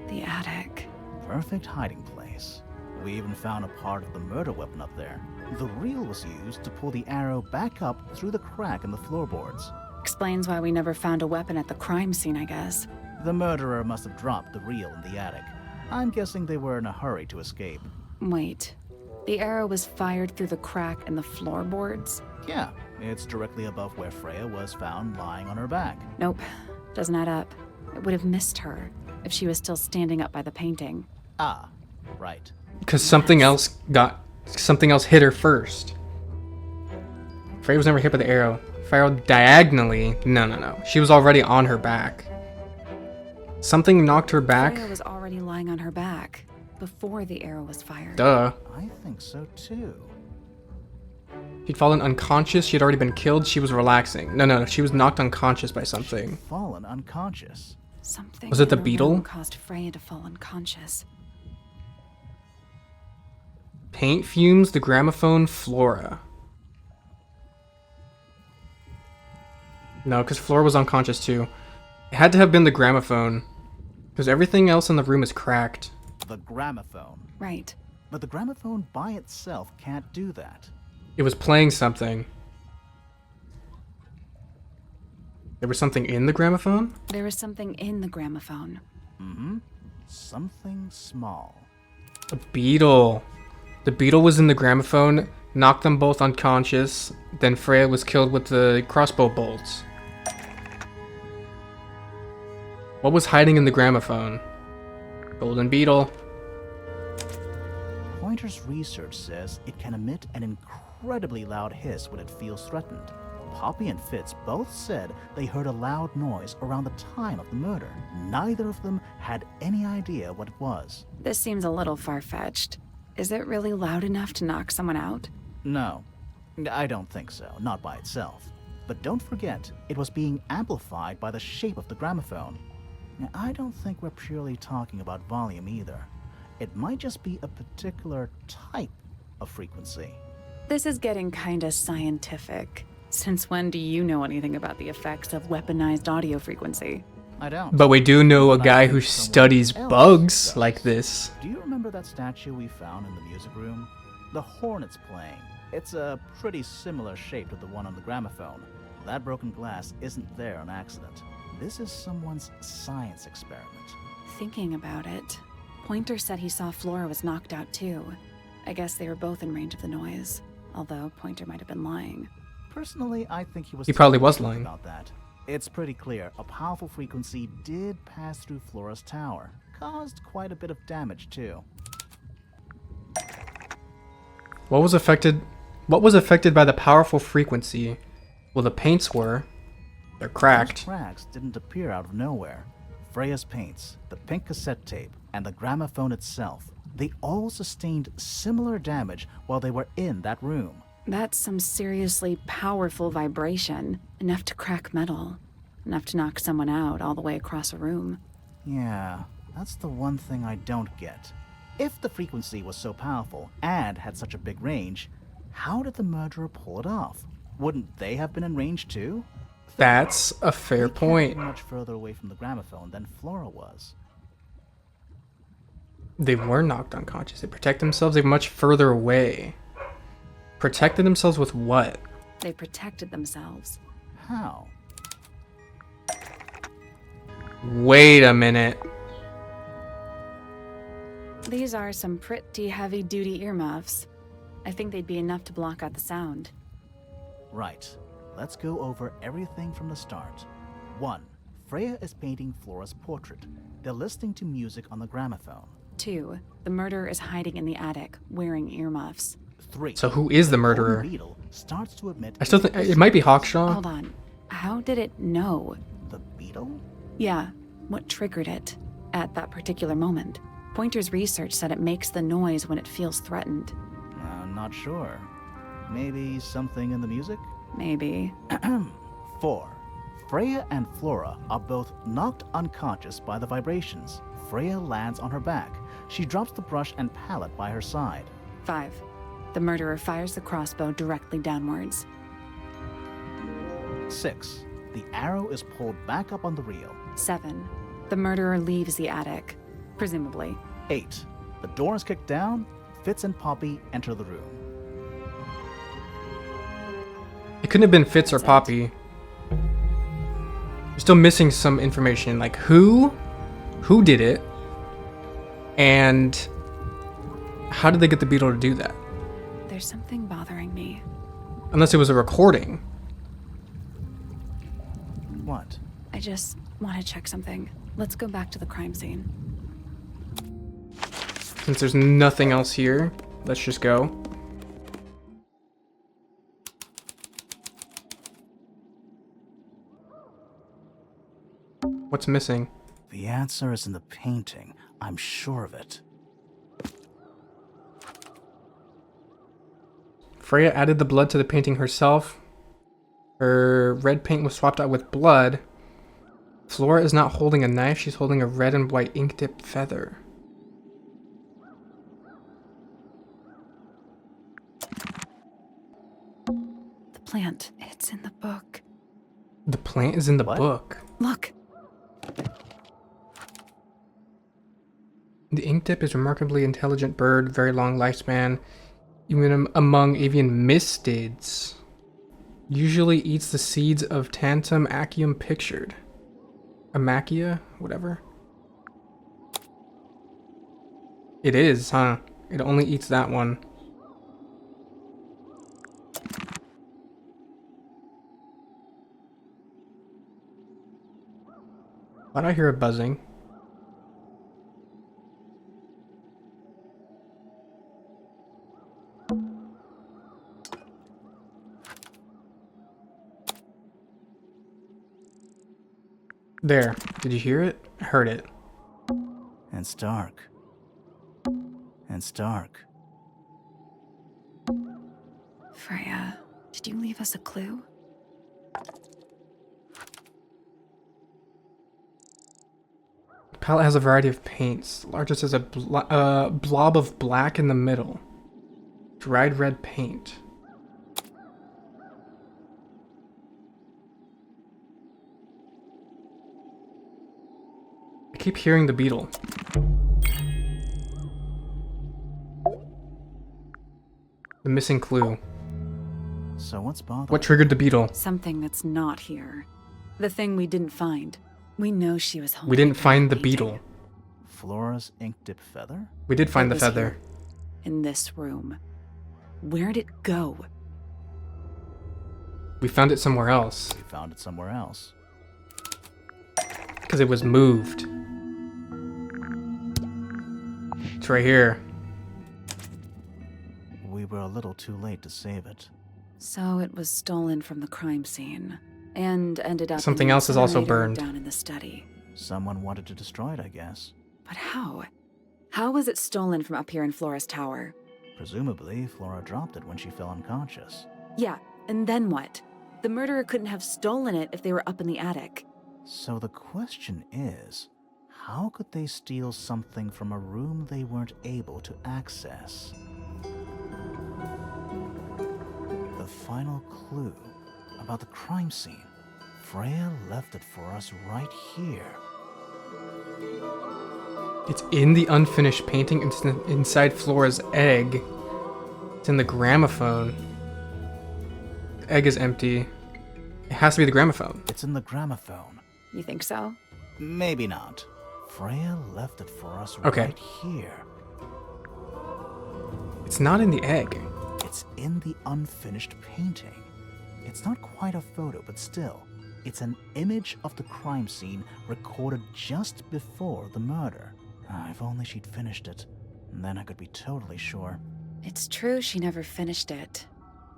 [SPEAKER 2] The attic.
[SPEAKER 1] Perfect hiding place. We even found a part of the murder weapon up there. The reel was used to pull the arrow back up through the crack in the floorboards.
[SPEAKER 2] Explains why we never found a weapon at the crime scene, I guess.
[SPEAKER 1] The murderer must have dropped the reel in the attic. I'm guessing they were in a hurry to escape.
[SPEAKER 2] Wait. The arrow was fired through the crack in the floorboards?
[SPEAKER 1] Yeah, it's directly above where Freya was found lying on her back.
[SPEAKER 2] Nope. Doesn't add up. It would have missed her if she was still standing up by the painting.
[SPEAKER 1] Ah, right.
[SPEAKER 3] Because something else hit her first. Freya was never hit by the arrow. Fired diagonally. No. She was already on her back. Something knocked her back.
[SPEAKER 2] Freya was already lying on her back before the arrow was fired.
[SPEAKER 3] Duh.
[SPEAKER 1] I think so too.
[SPEAKER 3] She'd fallen unconscious. She had already been killed. She was relaxing. No. She was knocked unconscious by something.
[SPEAKER 1] Fallen unconscious.
[SPEAKER 2] Something
[SPEAKER 3] Was it the
[SPEAKER 2] in
[SPEAKER 3] beetle?
[SPEAKER 2] room caused Freya to fall unconscious.
[SPEAKER 3] Paint fumes, the gramophone, Flora. No, because Flora was unconscious too. It had to have been the gramophone. Because everything else in the room is cracked.
[SPEAKER 1] The gramophone.
[SPEAKER 2] Right.
[SPEAKER 1] But the gramophone by itself can't do that.
[SPEAKER 3] It was playing something. There was something in the gramophone?
[SPEAKER 2] There was something in the gramophone.
[SPEAKER 1] Mm-hmm. Something small.
[SPEAKER 3] A beetle. The beetle was in the gramophone, knocked them both unconscious, then Freya was killed with the crossbow bolts. What was hiding in the gramophone? Golden beetle.
[SPEAKER 1] Pointer's research says it can emit an incredibly loud hiss when it feels threatened. Poppy and Fitz both said they heard a loud noise around the time of the murder. Neither of them had any idea what it was.
[SPEAKER 2] This seems a little far-fetched. Is it really loud enough to knock someone out?
[SPEAKER 1] No, I don't think so, not by itself. But don't forget, it was being amplified by the shape of the gramophone. I don't think we're purely talking about volume either. It might just be a particular type of frequency.
[SPEAKER 2] This is getting kinda scientific. Since when do you know anything about the effects of weaponized audio frequency?
[SPEAKER 1] I don't.
[SPEAKER 3] But we do know a
[SPEAKER 1] But I
[SPEAKER 3] guy
[SPEAKER 1] think
[SPEAKER 3] who
[SPEAKER 1] someone
[SPEAKER 3] studies
[SPEAKER 1] else
[SPEAKER 3] bugs
[SPEAKER 1] does.
[SPEAKER 3] like this.
[SPEAKER 1] Do you remember that statue we found in the music room? The horn it's playing. It's a pretty similar shape to the one on the gramophone. That broken glass isn't there on accident. This is someone's science experiment.
[SPEAKER 2] Thinking about it, Pointer said he saw Flora was knocked out too. I guess they were both in range of the noise, although Pointer might have been lying.
[SPEAKER 1] Personally, I think he was
[SPEAKER 3] He probably was
[SPEAKER 1] telling the
[SPEAKER 3] lying.
[SPEAKER 1] truth about that. It's pretty clear a powerful frequency did pass through Flora's tower. Caused quite a bit of damage too.
[SPEAKER 3] What was affected by the powerful frequency? Well, the paints were. They're
[SPEAKER 1] Those
[SPEAKER 3] cracked.
[SPEAKER 1] cracks didn't appear out of nowhere. Freya's paints, the pink cassette tape, and the gramophone itself, they all sustained similar damage while they were in that room.
[SPEAKER 2] That's some seriously powerful vibration, enough to crack metal, enough to knock someone out all the way across a room.
[SPEAKER 1] Yeah, that's the one thing I don't get. If the frequency was so powerful and had such a big range, how did the murderer pull it off? Wouldn't they have been in range too?
[SPEAKER 3] That's a fair
[SPEAKER 1] They can't
[SPEAKER 3] point.
[SPEAKER 1] be much further away from the gramophone than Flora was.
[SPEAKER 3] They were knocked unconscious. They protect themselves. They're much further away. Protected themselves with what?
[SPEAKER 2] They protected themselves.
[SPEAKER 1] How?
[SPEAKER 3] Wait a minute.
[SPEAKER 2] These are some pretty heavy-duty earmuffs. I think they'd be enough to block out the sound.
[SPEAKER 1] Right. Let's go over everything from the start. 1. Freya is painting Flora's portrait. They're listening to music on the gramophone.
[SPEAKER 2] 2. The murderer is hiding in the attic, wearing earmuffs.
[SPEAKER 1] 3.
[SPEAKER 3] So who is the murderer?
[SPEAKER 1] golden beetle starts to emit
[SPEAKER 3] I still think it might be Hawkshaw.
[SPEAKER 2] Hold on. How did it know?
[SPEAKER 1] The beetle?
[SPEAKER 2] Yeah, what triggered it at that particular moment? Pointer's research said it makes the noise when it feels threatened.
[SPEAKER 1] I'm not sure. Maybe something in the music?
[SPEAKER 2] Maybe.
[SPEAKER 1] 4. Freya and Flora are both knocked unconscious by the vibrations. Freya lands on her back. She drops the brush and palette by her side.
[SPEAKER 2] 5. The murderer fires the crossbow directly downwards.
[SPEAKER 1] 6. The arrow is pulled back up on the reel.
[SPEAKER 2] 7. The murderer leaves the attic. Presumably.
[SPEAKER 1] 8. The door is kicked down. Fitz and Poppy enter the room.
[SPEAKER 3] It couldn't have been Fitz or Poppy. We're still missing some information, like who did it, and how did they get the beetle to do that?
[SPEAKER 2] There's something bothering me.
[SPEAKER 3] Unless it was a recording.
[SPEAKER 1] What?
[SPEAKER 2] I just want to check something. Let's go back to the crime scene.
[SPEAKER 3] Since there's nothing else here, let's just go. What's missing?
[SPEAKER 1] The answer is in the painting. I'm sure of it.
[SPEAKER 3] Freya added the blood to the painting herself. Her red paint was swapped out with blood. Flora is not holding a knife, she's holding a red and white ink dipped feather.
[SPEAKER 2] The plant. It's in the book.
[SPEAKER 3] The plant is in the
[SPEAKER 1] What?
[SPEAKER 3] book.
[SPEAKER 2] Look.
[SPEAKER 3] The ink dip is a remarkably intelligent bird, very long lifespan, even among avian mystids. Usually eats the seeds of Tantum acium pictured. Amachia? Whatever. It is, huh? It only eats that one. Why'd I hear a buzzing? There. Did you hear it? I heard it.
[SPEAKER 1] It's dark. It's dark.
[SPEAKER 2] Freya, did you leave us a clue?
[SPEAKER 3] The palette has a variety of paints. The largest is a blob of black in the middle. Dried red paint. I keep hearing the beetle. The missing clue.
[SPEAKER 1] So what's bothering?
[SPEAKER 3] What triggered the beetle?
[SPEAKER 2] Something that's not here. The thing we didn't find. We know she was home.
[SPEAKER 3] We didn't find the beetle.
[SPEAKER 1] Flora's ink dip feather?
[SPEAKER 3] We did find the
[SPEAKER 2] was
[SPEAKER 3] feather.
[SPEAKER 2] here, in this room. Where'd it go?
[SPEAKER 3] We found it somewhere else.
[SPEAKER 1] We found it somewhere else.
[SPEAKER 3] Because it was moved. It's right here.
[SPEAKER 1] We were a little too late to save it.
[SPEAKER 2] So it was stolen from the crime scene. And ended up
[SPEAKER 3] Something
[SPEAKER 2] in the
[SPEAKER 3] else is also
[SPEAKER 2] incinerator
[SPEAKER 3] burned.
[SPEAKER 2] down in the study.
[SPEAKER 1] Someone wanted to destroy it, I guess.
[SPEAKER 2] But how? How was it stolen from up here in Flora's tower?
[SPEAKER 1] Presumably, Flora dropped it when she fell unconscious.
[SPEAKER 2] Yeah, and then what? The murderer couldn't have stolen it if they were up in the attic.
[SPEAKER 1] So the question is, how could they steal something from a room they weren't able to access? The final clue about the crime scene. Freya left it for us right here.
[SPEAKER 3] It's in the unfinished painting. It's inside Flora's egg. It's in the gramophone. The egg is empty. It has to be the gramophone.
[SPEAKER 1] It's in the gramophone.
[SPEAKER 2] You think so?
[SPEAKER 1] Maybe not. Freya left it for us
[SPEAKER 3] Okay.
[SPEAKER 1] right here.
[SPEAKER 3] It's not in the egg.
[SPEAKER 1] It's in the unfinished painting. It's not quite a photo, but still, it's an image of the crime scene recorded just before the murder. If only she'd finished it, and then I could be totally sure.
[SPEAKER 2] It's true she never finished it.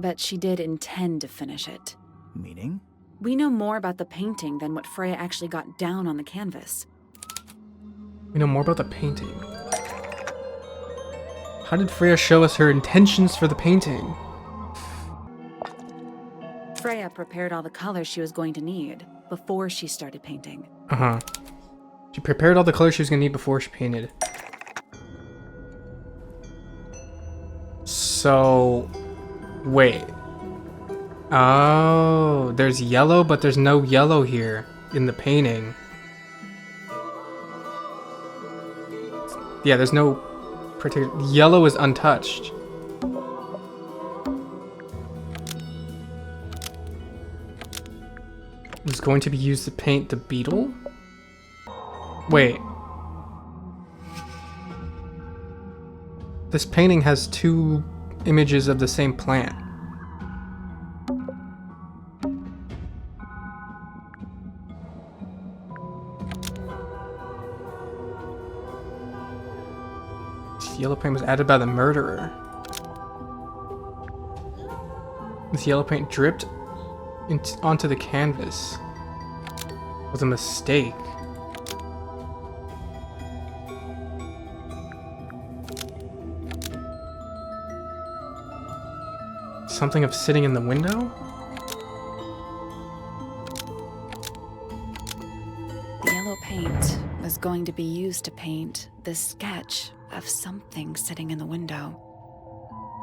[SPEAKER 2] But she did intend to finish it.
[SPEAKER 1] Meaning?
[SPEAKER 2] We know more about the painting than what Freya actually got down on the canvas.
[SPEAKER 3] We know more about the painting. How did Freya show us her intentions for the painting?
[SPEAKER 2] Freya prepared all the colors she was going to need before she started painting.
[SPEAKER 3] Uh-huh. She prepared all the colors she was gonna need before she painted. So... wait. Oh, there's yellow, but there's no yellow here in the painting. Yeah, there's no particular... Yellow is untouched. It's going to be used to paint the beetle? Wait. This painting has 2 images of the same plant. This yellow paint was added by the murderer. This yellow paint dripped onto the canvas. It was a mistake. Something of sitting in the window?
[SPEAKER 2] The yellow paint was going to be used to paint this sketch of something sitting in the window.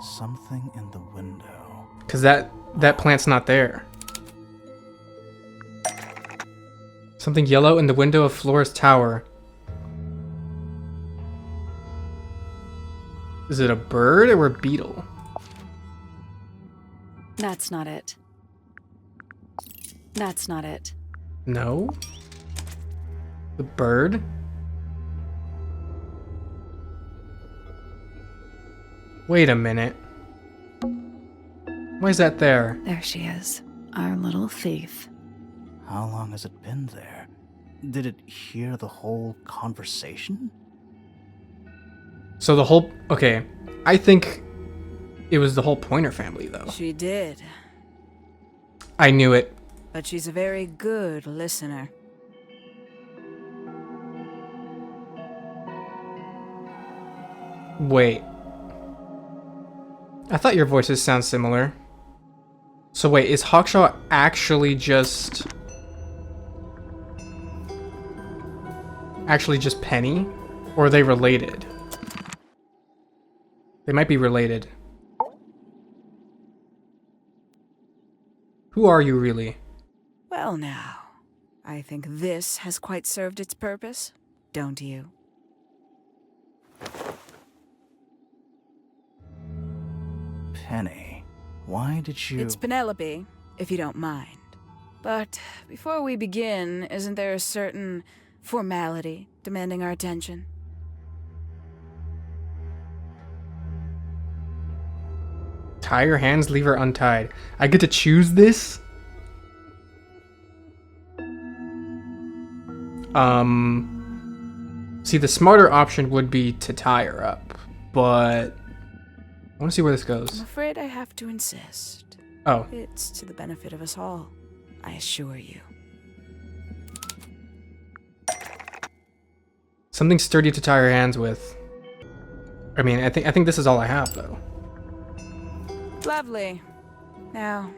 [SPEAKER 1] Something in the window.
[SPEAKER 3] Because that plant's not there. Something yellow in the window of Flora's tower. Is it a bird or a beetle?
[SPEAKER 2] That's not it. That's not it.
[SPEAKER 3] No? The bird? Wait a minute. Why is that there?
[SPEAKER 2] There she is, our little thief.
[SPEAKER 1] How long has it been there? Did it hear the whole conversation?
[SPEAKER 3] So the whole... Okay. I think it was the whole Pointer family, though.
[SPEAKER 5] She did,
[SPEAKER 3] I knew it.
[SPEAKER 5] but she's a very good listener.
[SPEAKER 3] Wait. I thought your voices sound similar. So wait, is Hawkshaw actually just Penny? Or are they related? They might be related. Who are you really?
[SPEAKER 5] Well now, I think this has quite served its purpose, don't you?
[SPEAKER 1] Penny, why did you...
[SPEAKER 5] It's Penelope, if you don't mind. But before we begin, isn't there a certain formality demanding our attention?
[SPEAKER 3] Tie your hands, leave her untied. I get to choose this? See, the smarter option would be to tie her up, but I want to see where this goes.
[SPEAKER 5] I'm afraid I have to insist.
[SPEAKER 3] Oh,
[SPEAKER 5] It's to the benefit of us all, I assure you.
[SPEAKER 3] something sturdy to tie her hands with. I mean, I think this is all I have, though.
[SPEAKER 5] Lovely. Now,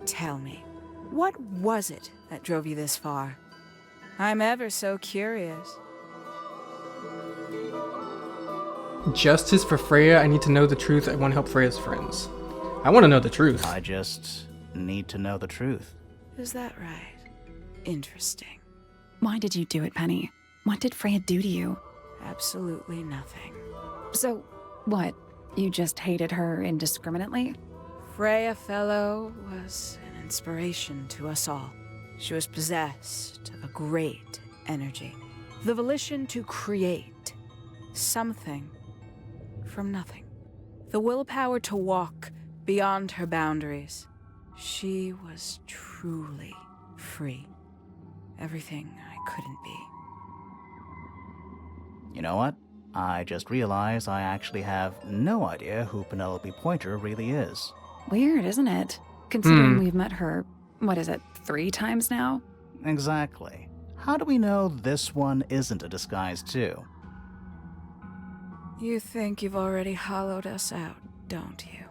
[SPEAKER 5] tell me, what was it that drove you this far? I'm ever so curious.
[SPEAKER 3] Justice for Freya. I need to know the truth. I want to help Freya's friends. I want to know the truth.
[SPEAKER 1] I just need to know the truth.
[SPEAKER 5] Is that right? Interesting.
[SPEAKER 2] Why did you do it, Penny? What did Freya do to you?
[SPEAKER 5] Absolutely nothing.
[SPEAKER 2] So, what? You just hated her indiscriminately?
[SPEAKER 5] Freya Fellow was an inspiration to us all. She was possessed of a great energy, the volition to create something from nothing, the willpower to walk beyond her boundaries. She was truly free. Everything I couldn't be.
[SPEAKER 1] You know what? I just realized I actually have no idea who Penelope Pointer really is.
[SPEAKER 2] Weird, isn't it? Considering we've met her, what is it, 3 times now?
[SPEAKER 1] Exactly. How do we know this one isn't a disguise too?
[SPEAKER 5] You think you've already hollowed us out, don't you?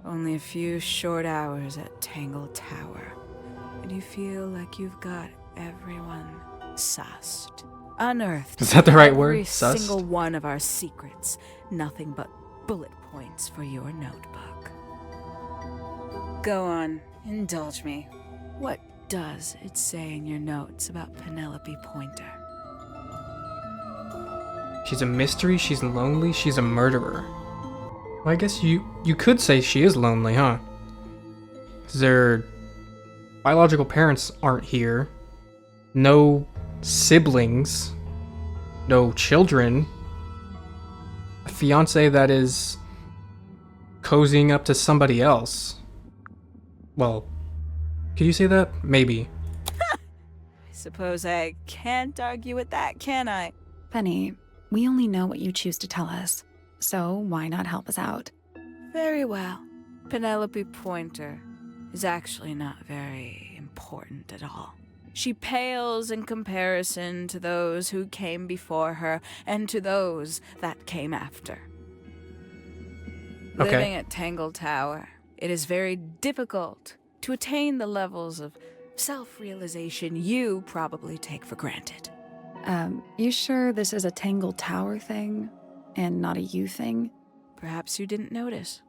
[SPEAKER 5] Only a few short hours at Tangle Tower, and you feel like you've got everyone sussed. Unearthed.
[SPEAKER 3] Is that the right word?
[SPEAKER 5] Every
[SPEAKER 3] Sussed?
[SPEAKER 5] single one of our secrets. Nothing but bullet points for your notebook. Go on, indulge me. What does it say in your notes about Penelope Pointer?
[SPEAKER 3] She's a mystery, she's lonely, she's a murderer. Well, I guess you could say she is lonely, huh? 'Cause their biological parents aren't here. No siblings. No children. A fiance that is cozying up to somebody else. Well, could you say that? Maybe.
[SPEAKER 5] I suppose I can't argue with that, can I?
[SPEAKER 2] Penny, we only know what you choose to tell us, so why not help us out?
[SPEAKER 5] Very well. Penelope Pointer is actually not very important at all. She pales in comparison to those who came before her and to those that came after.
[SPEAKER 3] Okay.
[SPEAKER 5] Living at Tangle Tower, it is very difficult to attain the levels of self-realization you probably take for granted.
[SPEAKER 2] You sure this is a Tangle Tower thing and not a you thing?
[SPEAKER 5] Perhaps you didn't notice.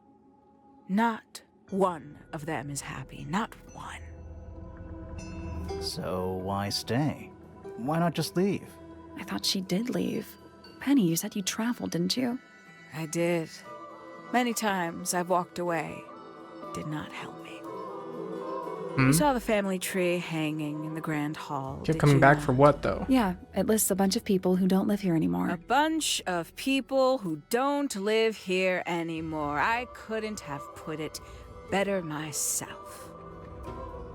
[SPEAKER 5] Not one of them is happy. Not one.
[SPEAKER 1] So why stay? Why not just leave?
[SPEAKER 2] I thought she did leave. Penny, you said you traveled, didn't you?
[SPEAKER 5] I did. Many times I've walked away. It did not help me. You saw the family tree hanging in the grand hall.
[SPEAKER 3] You're
[SPEAKER 5] did
[SPEAKER 3] coming
[SPEAKER 5] you
[SPEAKER 3] back
[SPEAKER 5] not?
[SPEAKER 3] for what, though?
[SPEAKER 2] Yeah, it lists a bunch of people who don't live here
[SPEAKER 5] A
[SPEAKER 2] anymore.
[SPEAKER 5] bunch of people who don't live here anymore. I couldn't have put it better myself.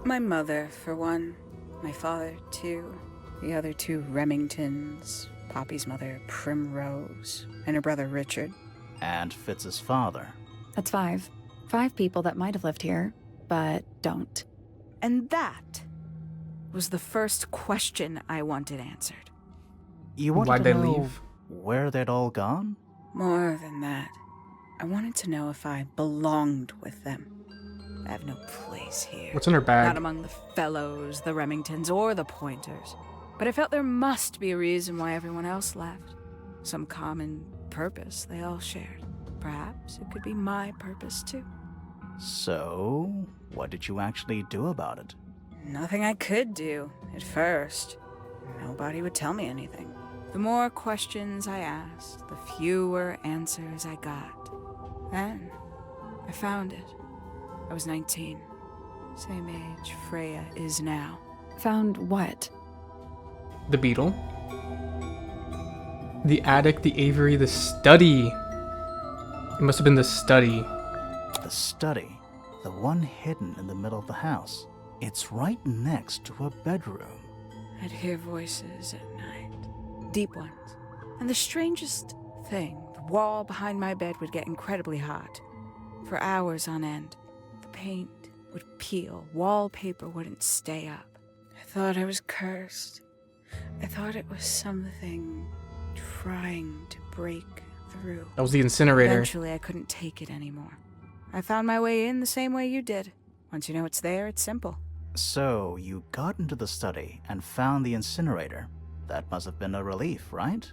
[SPEAKER 5] My mother, for one. My father, too. The other two Remingtons. Poppy's mother, Primrose. And her brother, Richard.
[SPEAKER 1] And Fitz's father.
[SPEAKER 2] That's 5. 5 people that might have lived here, but don't.
[SPEAKER 5] And that was the first question I wanted answered.
[SPEAKER 1] You wanted
[SPEAKER 3] Why'd
[SPEAKER 1] to
[SPEAKER 3] they
[SPEAKER 1] know
[SPEAKER 3] leave?
[SPEAKER 1] where they'd all gone?
[SPEAKER 5] More than that, I wanted to know if I belonged with them. I have no place here.
[SPEAKER 3] What's in her
[SPEAKER 5] Not
[SPEAKER 3] bag?
[SPEAKER 5] among the Fellows, the Remingtons, or the Pointers. But I felt there must be a reason why everyone else left. Some common purpose they all shared. Perhaps it could be my purpose, too.
[SPEAKER 1] So, what did you actually do about it?
[SPEAKER 5] Nothing I could do, at first. Nobody would tell me anything. The more questions I asked, the fewer answers I got. Then, I found it. I was 19. Same age Freya is now.
[SPEAKER 2] Found what?
[SPEAKER 3] The beetle. The attic, the aviary, the study. It must have been the study.
[SPEAKER 1] The study. The one hidden in the middle of the house. It's right next to a bedroom.
[SPEAKER 5] I'd hear voices at night. Deep ones. And the strangest thing, the wall behind my bed would get incredibly hot. For hours on end. The paint would peel. Wallpaper wouldn't stay up. I thought I was cursed. I thought it was something trying to break through.
[SPEAKER 3] That was the incinerator.
[SPEAKER 5] Eventually, I couldn't take it anymore. I found my way in the same way you did. Once you know it's there, it's simple.
[SPEAKER 1] So, you got into the study and found the incinerator. That must have been a relief, right?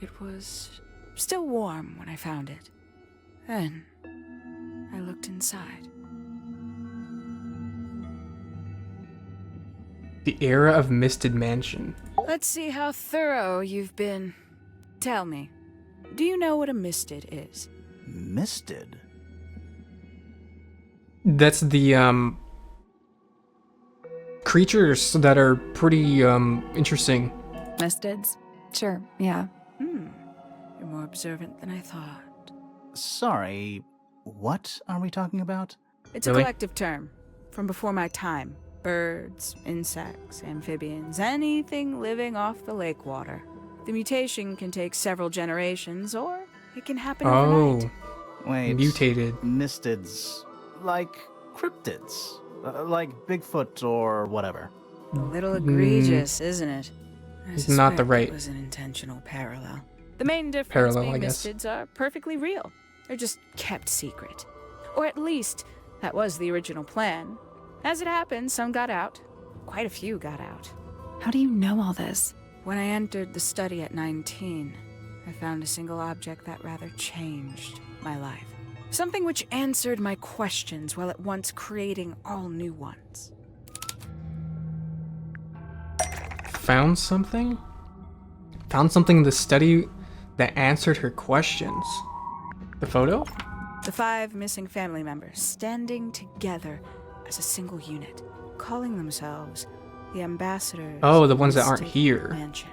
[SPEAKER 5] It was still warm when I found it. Then, I looked inside.
[SPEAKER 3] The era of Misted Mansion.
[SPEAKER 5] Let's see how thorough you've been. Tell me, do you know what a misted is?
[SPEAKER 1] Misted?
[SPEAKER 3] That's the creatures that are pretty interesting.
[SPEAKER 2] Mistids? Sure, yeah.
[SPEAKER 5] You're more observant than I thought.
[SPEAKER 1] Sorry, what are we talking about?
[SPEAKER 5] It's
[SPEAKER 3] Really?
[SPEAKER 5] a collective term from before my time. Birds, insects, amphibians, anything living off the lake water. The mutation can take several generations, or it can happen overnight.
[SPEAKER 1] Wait,
[SPEAKER 3] Mutated.
[SPEAKER 1] Mistids. Like cryptids. Like Bigfoot or whatever.
[SPEAKER 5] A little egregious, isn't it? I
[SPEAKER 3] It's not the
[SPEAKER 5] suspect
[SPEAKER 3] right-
[SPEAKER 5] It was an intentional parallel. The main difference
[SPEAKER 3] Parallel,
[SPEAKER 5] being
[SPEAKER 3] I guess.
[SPEAKER 5] mistids are perfectly real. They're just kept secret. Or at least, that was the original plan. As it happened, some got out. Quite a few got out.
[SPEAKER 2] How do you know all this?
[SPEAKER 5] When I entered the study at 19, I found a single object that rather changed my life. Something which answered my questions while at once creating all new ones.
[SPEAKER 3] Found something? Found something in the study that answered her questions. The photo?
[SPEAKER 5] The 5 missing family members standing together as a single unit, calling themselves the ambassadors.
[SPEAKER 3] Oh, the ones that
[SPEAKER 5] of
[SPEAKER 3] aren't
[SPEAKER 5] Misted
[SPEAKER 3] here.
[SPEAKER 5] Mansion.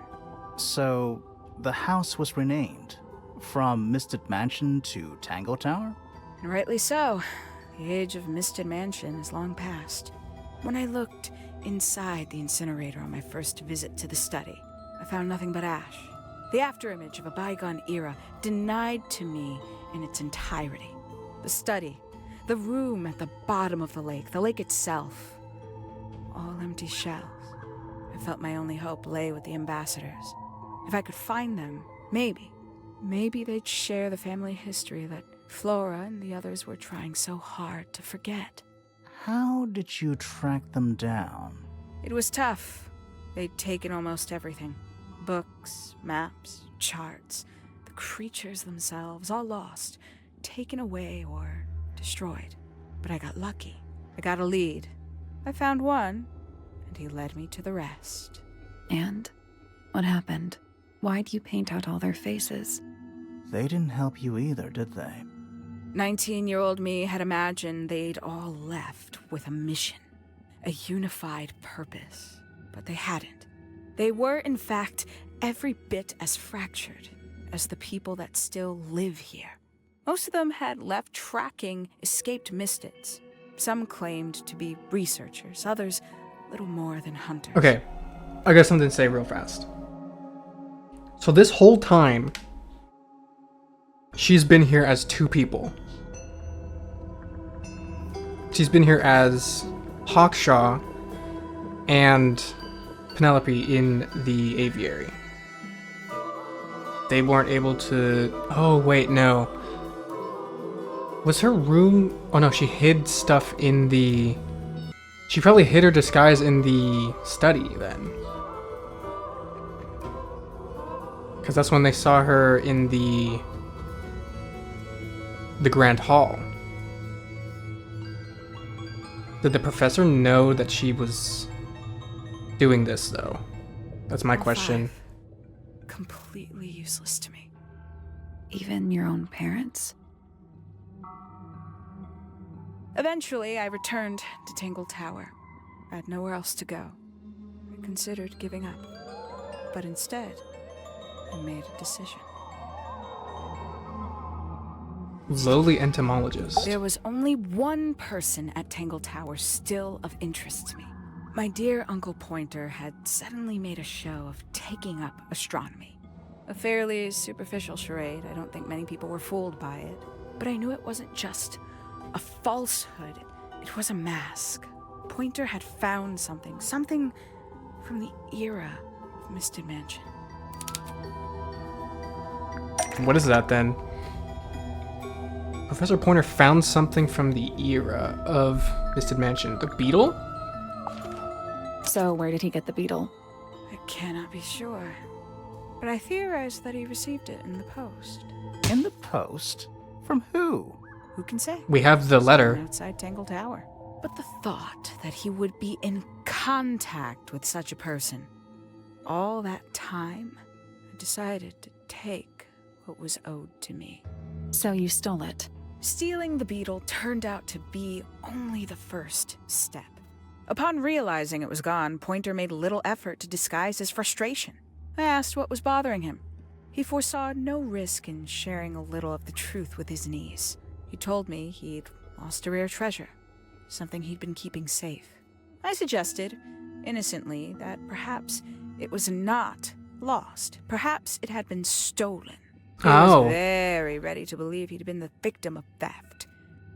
[SPEAKER 1] So, the house was renamed from Misted Mansion to Tangle Tower?
[SPEAKER 5] And rightly so. The age of Misted Mansion is long past. When I looked inside the incinerator on my first visit to the study, I found nothing but ash. The afterimage of a bygone era, denied to me in its entirety. The study, the room at the bottom of the lake itself, all empty shells. I felt my only hope lay with the ambassadors. If I could find them, maybe they'd share the family history that Flora and the others were trying so hard to forget.
[SPEAKER 1] How did you track them down?
[SPEAKER 5] It was tough. They'd taken almost everything. Books, maps, charts, the creatures themselves, all lost, taken away or destroyed. But I got lucky. I got a lead. I found one, and he led me to the rest.
[SPEAKER 2] And? What happened? Why'd you paint out all their faces?
[SPEAKER 1] They didn't help you either, did they?
[SPEAKER 5] 19-year-old me had imagined they'd all left with a mission, a unified purpose. But they hadn't. They were, in fact, every bit as fractured as the people that still live here. Most of them had left tracking escaped mystics. Some claimed to be researchers, others little more than hunters.
[SPEAKER 3] Okay, I got something to say real fast. So this whole time, she's been here as 2 people. She's been here as Hawkshaw and Penelope in the aviary. They weren't able to... Oh, wait, no. Was her room... Oh, no, she hid stuff in the... She probably hid her disguise in the study, then. Because that's when they saw her in the Grand Hall. Did the professor know that she was doing this, though? That's my
[SPEAKER 5] All
[SPEAKER 3] question.
[SPEAKER 5] 5. Completely useless to me.
[SPEAKER 2] Even your own parents?
[SPEAKER 5] Eventually, I returned to Tangle Tower. I had nowhere else to go. I considered giving up. But instead, I made a decision.
[SPEAKER 3] Lowly entomologist.
[SPEAKER 5] There was only one person at Tangle Tower still of interest to me. My dear Uncle Pointer had suddenly made a show of taking up astronomy. A fairly superficial charade. I don't think many people were fooled by it. But I knew it wasn't just a falsehood. It was a mask. Pointer had found something from the era of Misted Mansion.
[SPEAKER 3] What is that, then? Professor Pointer found something from the era of Misted Mansion. The beetle?
[SPEAKER 2] So where did he get the beetle?
[SPEAKER 5] I cannot be sure. But I theorize that he received it in the post.
[SPEAKER 1] In the post? From who?
[SPEAKER 5] Who can say?
[SPEAKER 3] We have the letter.
[SPEAKER 5] Someone outside Tangle Tower. But the thought that he would be in contact with such a person, all that time, I decided to take what was owed to me.
[SPEAKER 2] So you stole it.
[SPEAKER 5] Stealing the beetle turned out to be only the first step. Upon realizing it was gone, Pointer made little effort to disguise his frustration. I asked what was bothering him. He foresaw no risk in sharing a little of the truth with his niece. He told me he'd lost a rare treasure, something he'd been keeping safe. I suggested, innocently, that perhaps it was not lost. Perhaps it had been stolen. He was very ready to believe he'd been the victim of theft.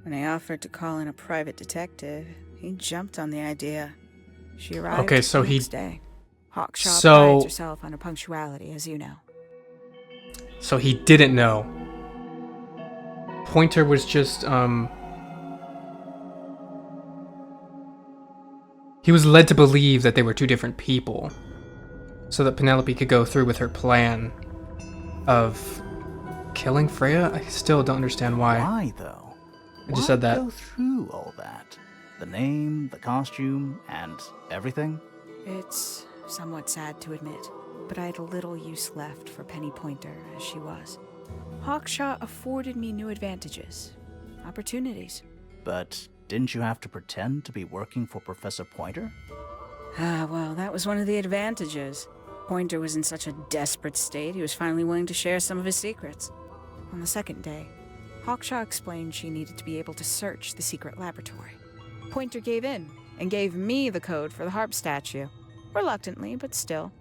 [SPEAKER 5] When I offered to call in a private detective, he jumped on the idea. She arrived
[SPEAKER 3] Okay, so
[SPEAKER 5] the
[SPEAKER 3] he-
[SPEAKER 5] next day. Hawkshaw
[SPEAKER 3] So-
[SPEAKER 5] prides herself on her punctuality, as you know.
[SPEAKER 3] So he didn't know. Pointer was just, he was led to believe that they were 2 different people. So that Penelope could go through with her plan of killing Freya? I still don't understand why.
[SPEAKER 1] Why, though?
[SPEAKER 3] I just
[SPEAKER 1] Why
[SPEAKER 3] said that.
[SPEAKER 1] go through all that? The name, the costume, and everything?
[SPEAKER 5] It's somewhat sad to admit. but I had little use left for Penny Pointer as she was. Hawkshaw afforded me new advantages, opportunities.
[SPEAKER 1] But didn't you have to pretend to be working for Professor Pointer?
[SPEAKER 5] Well, that was one of the advantages. Pointer was in such a desperate state, he was finally willing to share some of his secrets. On the second day, Hawkshaw explained she needed to be able to search the secret laboratory. Pointer gave in and gave me the code for the harp statue. Reluctantly, but still.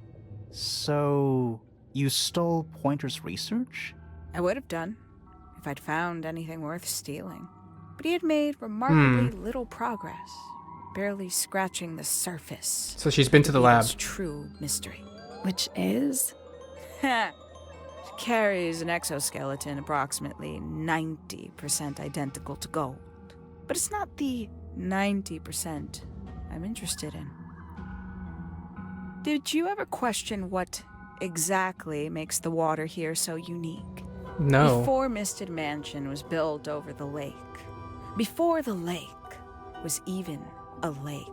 [SPEAKER 1] So, you stole Pointer's research?
[SPEAKER 5] I would have done, if I'd found anything worth stealing. But he had made remarkably little progress, barely scratching the surface.
[SPEAKER 3] So she's been to the lab.
[SPEAKER 5] It's true mystery.
[SPEAKER 2] Which is?
[SPEAKER 5] She carries an exoskeleton approximately 90% identical to gold. But it's not the 90% I'm interested in. Did you ever question what exactly makes the water here so unique?
[SPEAKER 3] No.
[SPEAKER 5] Before Misted Mansion was built over the lake, before the lake was even a lake,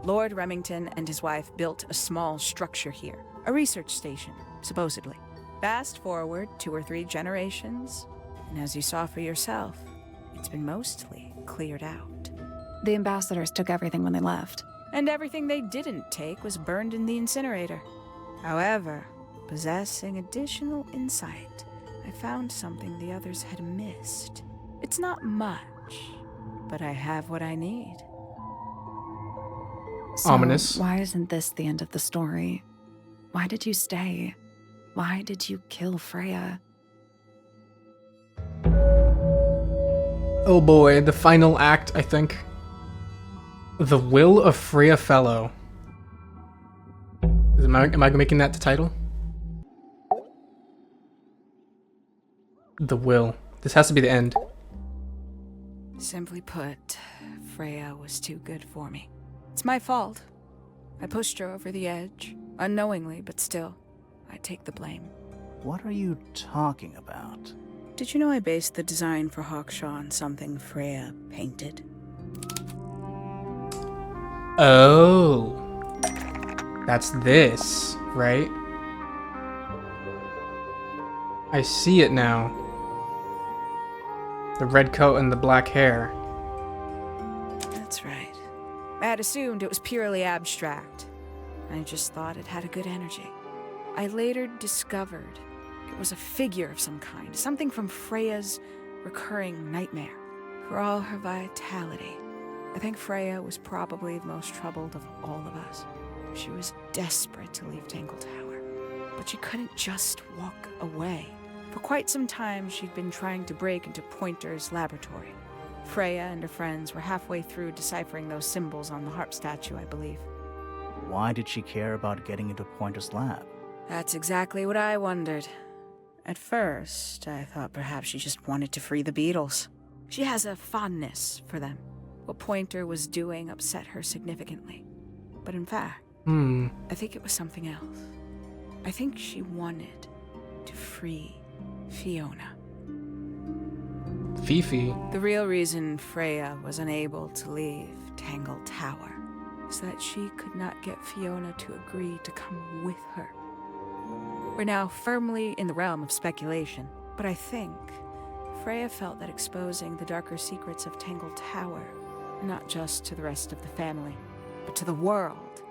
[SPEAKER 5] Lord Remington and his wife built a small structure here, a research station, supposedly. Fast forward 2 or 3 generations, and as you saw for yourself, it's been mostly cleared out.
[SPEAKER 2] The ambassadors took everything when they left.
[SPEAKER 5] And everything they didn't take was burned in the incinerator. However, possessing additional insight, I found something the others had missed. It's not much, but I have what I need.
[SPEAKER 2] So
[SPEAKER 3] Ominous.
[SPEAKER 2] why isn't this the end of the story? Why did you stay? Why did you kill Freya?
[SPEAKER 3] Oh boy, the final act, I think. The Will of Freya Fellow. Am I making that the title? The Will. This has to be the end.
[SPEAKER 5] Simply put, Freya was too good for me. It's my fault. I pushed her over the edge, unknowingly, but still, I take the blame.
[SPEAKER 1] What are you talking about?
[SPEAKER 5] Did you know I based the design for Hawkshaw on something Freya painted?
[SPEAKER 3] Oh. That's this, right? I see it now. The red coat and the black hair.
[SPEAKER 5] That's right. I had assumed it was purely abstract. I just thought it had a good energy. I later discovered it was a figure of some kind, something from Freya's recurring nightmare. For all her vitality, I think Freya was probably the most troubled of all of us. She was desperate to leave Tangle Tower, but she couldn't just walk away. For quite some time, she'd been trying to break into Pointer's laboratory. Freya and her friends were halfway through deciphering those symbols on the harp statue, I believe.
[SPEAKER 1] Why did she care about getting into Pointer's lab?
[SPEAKER 5] That's exactly what I wondered. At first, I thought perhaps she just wanted to free the beetles. She has a fondness for them. What Pointer was doing upset her significantly. But in fact, I think it was something else. I think she wanted to free Fiona.
[SPEAKER 3] Fifi.
[SPEAKER 5] The real reason Freya was unable to leave Tangle Tower is that she could not get Fiona to agree to come with her. We're now firmly in the realm of speculation, but I think Freya felt that exposing the darker secrets of Tangle Tower, not just to the rest of the family, but to the world,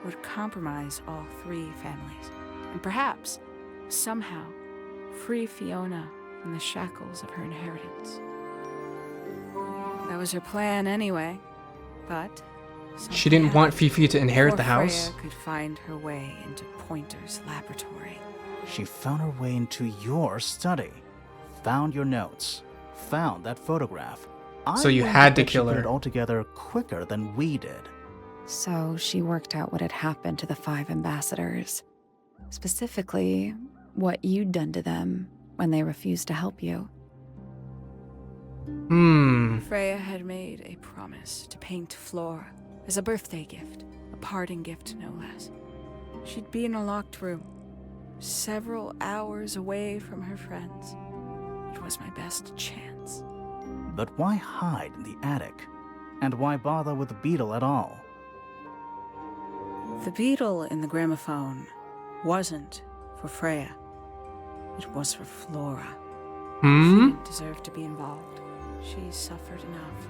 [SPEAKER 5] would compromise all 3 families, and perhaps, somehow, free Fiona from the shackles of her inheritance. That was her plan anyway, but
[SPEAKER 3] She didn't want Fifi to inherit the
[SPEAKER 5] before
[SPEAKER 3] house?
[SPEAKER 5] Freya could find her way into Pointer's laboratory.
[SPEAKER 1] She found her way into your study, found your notes, found that photograph.
[SPEAKER 3] So you
[SPEAKER 1] wonder
[SPEAKER 3] had to
[SPEAKER 1] that she
[SPEAKER 3] kill
[SPEAKER 1] put
[SPEAKER 3] her.
[SPEAKER 1] it all together quicker than we did.
[SPEAKER 2] So she worked out what had happened to the 5 ambassadors. Specifically, what you'd done to them when they refused to help you.
[SPEAKER 5] Freya had made a promise to paint Flora as a birthday gift, a parting gift no less. She'd be in a locked room, several hours away from her friends. It was my best chance.
[SPEAKER 1] But why hide in the attic? And why bother with the beetle at all?
[SPEAKER 5] The beetle in the gramophone wasn't for Freya. It was for Flora. She didn't deserve to be involved. She suffered enough.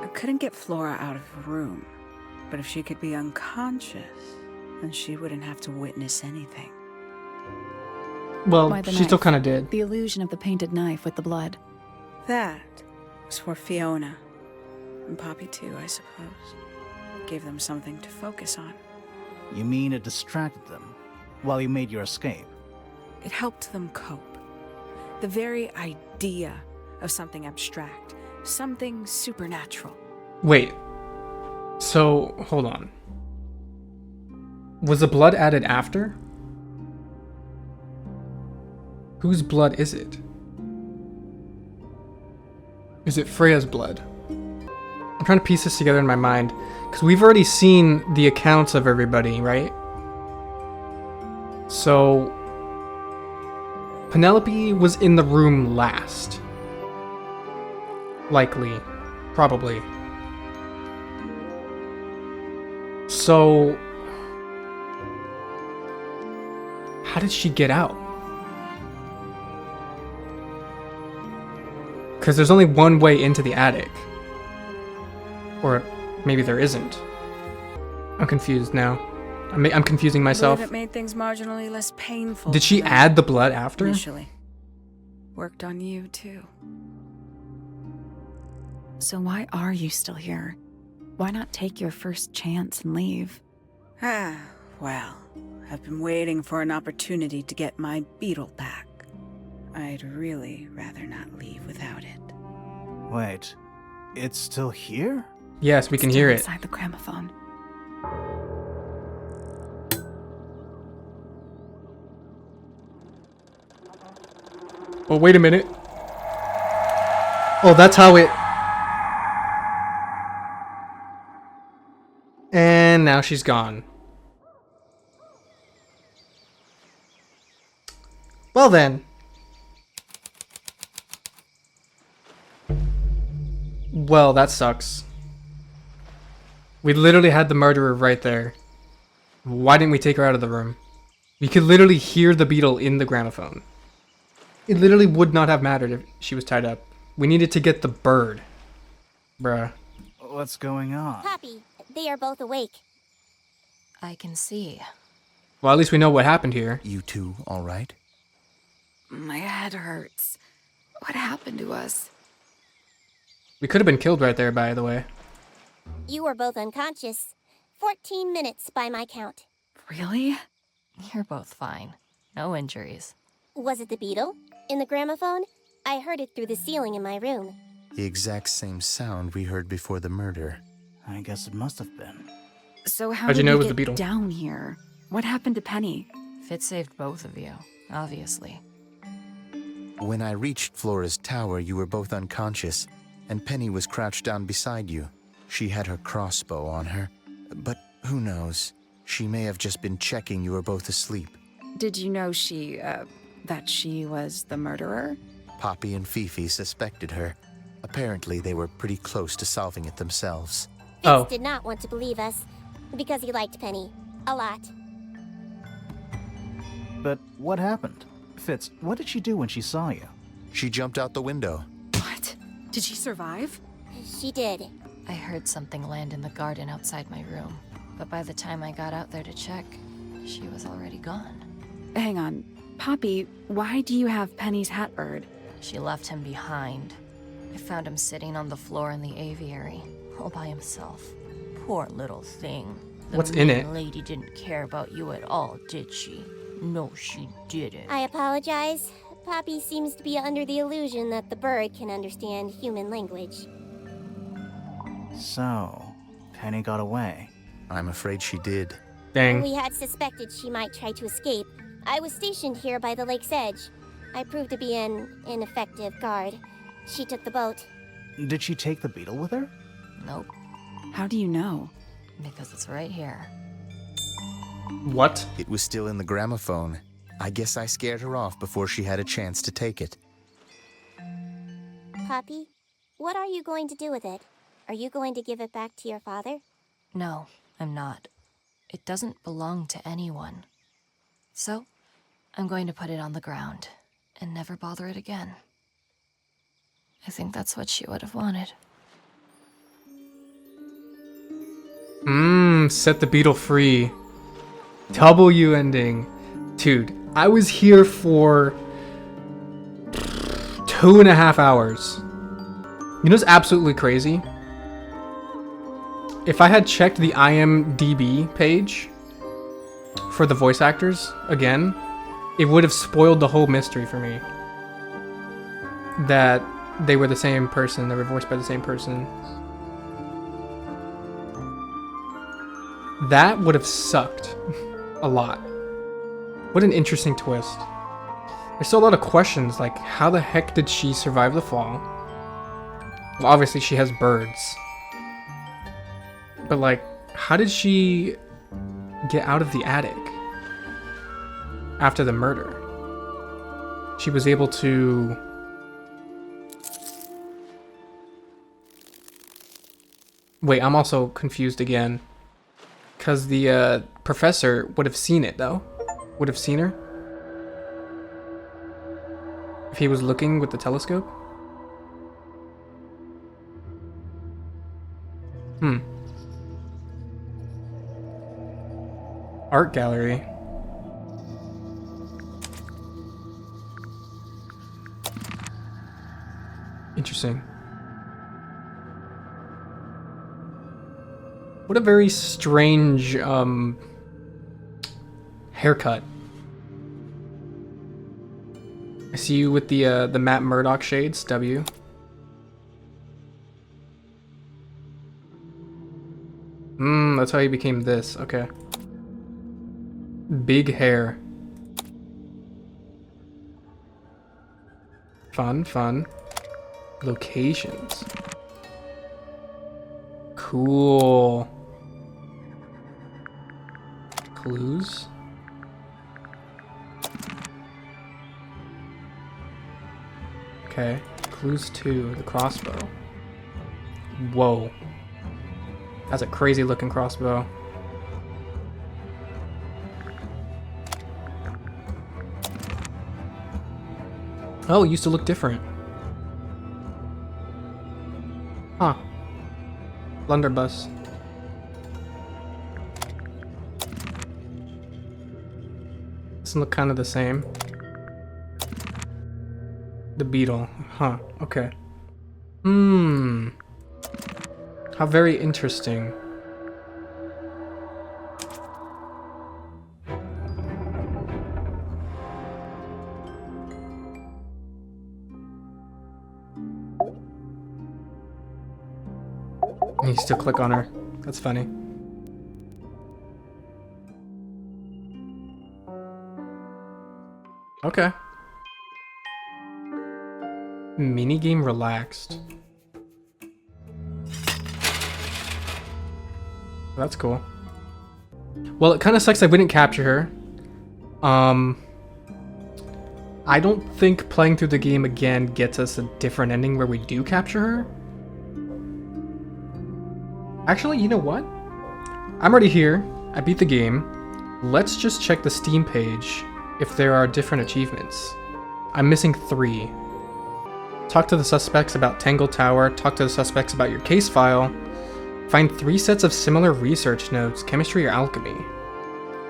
[SPEAKER 5] I couldn't get Flora out of her room, but if she could be unconscious, then she wouldn't have to witness anything.
[SPEAKER 3] Well,
[SPEAKER 2] Why the
[SPEAKER 3] she still
[SPEAKER 2] knife?
[SPEAKER 3] kind of did.
[SPEAKER 2] The illusion of the painted knife with the blood.
[SPEAKER 5] That was for Fiona. And Poppy too, I suppose. Gave them something to focus on.
[SPEAKER 1] You mean it distracted them while you made your escape?
[SPEAKER 5] It helped them cope. The very idea of something abstract, something supernatural.
[SPEAKER 3] Wait. So, hold on. Was the blood added after? Whose blood is it? Is it Freya's blood? I'm trying to piece this together in my mind. Because we've already seen the accounts of everybody, right? So... Penelope was in the room last. Likely. Probably. So... How did she get out? Because there's only one way into the attic. Or maybe there isn't. I'm confused now. I'm confusing myself.
[SPEAKER 5] It made things marginally less painful.
[SPEAKER 3] Did she
[SPEAKER 5] for them
[SPEAKER 3] add the blood after?
[SPEAKER 5] Initially. Worked on you too.
[SPEAKER 2] So why are you still here? Why not take your first chance and leave?
[SPEAKER 5] Well, I've been waiting for an opportunity to get my beetle back. I'd really rather not leave without it.
[SPEAKER 1] Wait, it's still here?
[SPEAKER 3] Yes, we can
[SPEAKER 2] Still
[SPEAKER 3] hear it.
[SPEAKER 2] inside the gramophone.
[SPEAKER 3] Oh, wait a minute. Oh, that's how it... And now she's gone. Well then. Well, that sucks. We literally had the murderer right there. Why didn't we take her out of the room? You could literally hear the beetle in the gramophone. It literally would not have mattered if she was tied up. We needed to get the bird. Bruh.
[SPEAKER 1] What's going on?
[SPEAKER 6] Poppy, they are both awake.
[SPEAKER 7] I can see.
[SPEAKER 3] Well, at least we know what happened here.
[SPEAKER 8] You two, all right?
[SPEAKER 2] My head hurts. What happened to us?
[SPEAKER 3] We could have been killed right there, by the way.
[SPEAKER 6] You were both unconscious. 14 minutes by my count.
[SPEAKER 2] Really?
[SPEAKER 7] You're both fine. No injuries.
[SPEAKER 6] Was it the beetle? In the gramophone? I heard it through the ceiling in my room.
[SPEAKER 8] The exact same sound we heard before the murder.
[SPEAKER 1] I guess it must have been.
[SPEAKER 2] So how
[SPEAKER 3] How'd you
[SPEAKER 2] did
[SPEAKER 3] know it
[SPEAKER 2] we
[SPEAKER 3] was
[SPEAKER 2] get
[SPEAKER 3] the beetle?
[SPEAKER 2] down here? What happened to Penny?
[SPEAKER 7] Fit saved both of you, obviously.
[SPEAKER 8] When I reached Flora's tower, you were both unconscious, and Penny was crouched down beside you. She had her crossbow on her, but who knows? She may have just been checking you were both asleep.
[SPEAKER 2] Did you know that she was the murderer?
[SPEAKER 8] Poppy and Fifi suspected her. Apparently, they were pretty close to solving it themselves.
[SPEAKER 3] Oh.
[SPEAKER 6] Fitz did not want to believe us, because he liked Penny. A lot.
[SPEAKER 1] But what happened? Fitz, what did she do when she saw you?
[SPEAKER 8] She jumped out the window.
[SPEAKER 2] What? Did she survive?
[SPEAKER 6] She did.
[SPEAKER 7] I heard something land in the garden outside my room, but by the time I got out there to check, she was already gone.
[SPEAKER 2] Hang on. Poppy, why do you have Penny's hat bird?
[SPEAKER 7] She left him behind. I found him sitting on the floor in the aviary, all by himself. Poor little thing. The
[SPEAKER 3] What's in
[SPEAKER 7] mean
[SPEAKER 3] it?
[SPEAKER 7] lady didn't care about you at all, did she? No, she didn't.
[SPEAKER 6] I apologize. Poppy seems to be under the illusion that the bird can understand human language.
[SPEAKER 1] So, Penny got away.
[SPEAKER 8] I'm afraid she did.
[SPEAKER 3] Dang.
[SPEAKER 6] We had suspected she might try to escape. I was stationed here by the lake's edge. I proved to be an ineffective guard. She took the boat.
[SPEAKER 1] Did she take the beetle with her?
[SPEAKER 7] Nope,
[SPEAKER 2] How do you know?
[SPEAKER 7] because it's right here.
[SPEAKER 3] What?
[SPEAKER 8] It was still in the gramophone. I guess I scared her off before she had a chance to take it.
[SPEAKER 6] Poppy, what are you going to do with it? Are you going to give it back to your father?
[SPEAKER 7] No, I'm not. It doesn't belong to anyone. So, I'm going to put it on the ground and never bother it again. I think that's what she would have wanted.
[SPEAKER 3] Set the beetle free. W ending. Dude, I was here for 2.5 hours. You know what's absolutely crazy? If I had checked the IMDb page for the voice actors again, it would have spoiled the whole mystery for me. That they were the same person, they were voiced by the same person. That would have sucked a lot. What an interesting twist. There's still a lot of questions, like how the heck did she survive the fall? Well, obviously she has birds. But like, how did she get out of the attic after the murder? She was able to... Wait, I'm also confused again. Because the professor would have seen it, though. Would have seen her. If he was looking with the telescope. Art gallery. Interesting. What a very strange haircut. I see you with the Matt Murdock shades, W. That's how you became this. Okay. Big hair. Fun, fun. Locations. Cool. Clues. Okay. Clues 2, the crossbow. Whoa. That's a crazy looking crossbow. Oh, it used to look different. Huh. Blunderbuss. Doesn't look kind of the same. The beetle. Huh. Okay. How very interesting. You still click on her. That's funny. Okay. Minigame relaxed. That's cool. Well, it kind of sucks that we didn't capture her. I don't think playing through the game again gets us a different ending where we do capture her. Actually, you know what? I'm already here. I beat the game. Let's just check the Steam page if there are different achievements. I'm missing 3. Talk to the suspects about Tangle Tower. Talk to the suspects about your case file. Find 3 sets of similar research notes, chemistry or alchemy.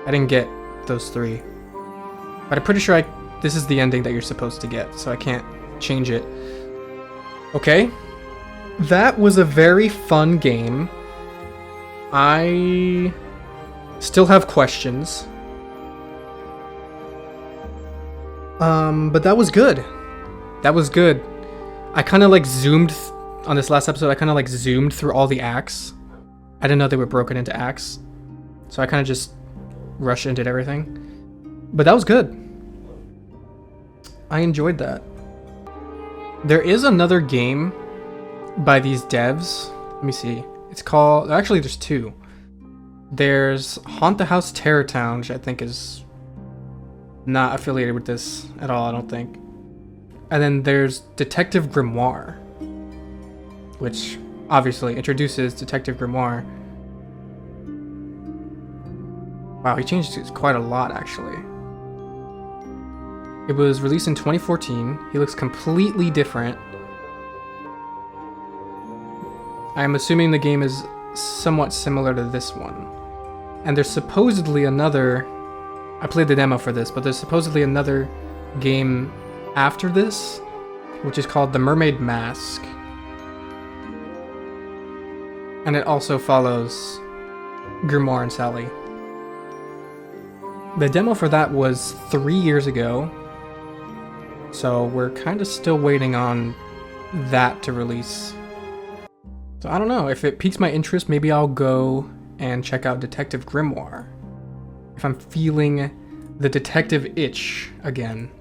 [SPEAKER 3] I didn't get those 3. But I'm pretty sure this is the ending that you're supposed to get, so I can't change it. Okay. That was a very fun game. I still have questions. But that was good. That was good. I kind of like zoomed on this last episode. I kind of like zoomed through all the acts. I didn't know they were broken into acts. So I kind of just rushed and did everything. But that was good. I enjoyed that. There is another game by these devs. Let me see. It's called... Actually, there's 2. There's Haunt the House Terror Town, which I think is not affiliated with this at all, I don't think. And then there's Detective Grimoire, which obviously introduces Detective Grimoire. Wow, he changed it quite a lot, actually. It was released in 2014. He looks completely different. I'm assuming the game is somewhat similar to this one. And there's supposedly another... I played the demo for this, but there's supposedly another game after this, which is called The Mermaid Mask. And it also follows Grimoire and Sally. The demo for that was 3 years ago, so we're kind of still waiting on that to release. So I don't know, if it piques my interest, maybe I'll go and check out Detective Grimoire. If I'm feeling the detective itch again.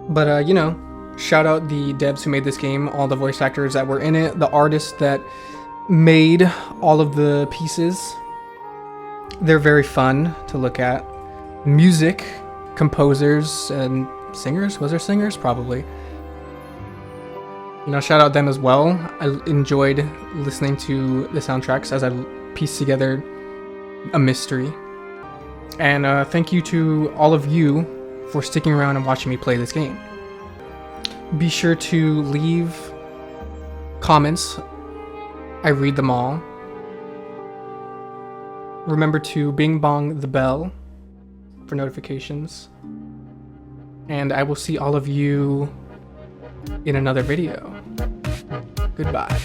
[SPEAKER 3] But, you know, shout out the devs who made this game, all the voice actors that were in it, the artists that made all of the pieces. They're very fun to look at. Music, composers, and singers? Was there singers? Probably. You know, shout out them as well. I enjoyed listening to the soundtracks as I pieced together a mystery. And thank you to all of you for sticking around and watching me play this game. Be sure to leave comments. I read them all. Remember to bing bong the bell for notifications. And I will see all of you in another video. Goodbye.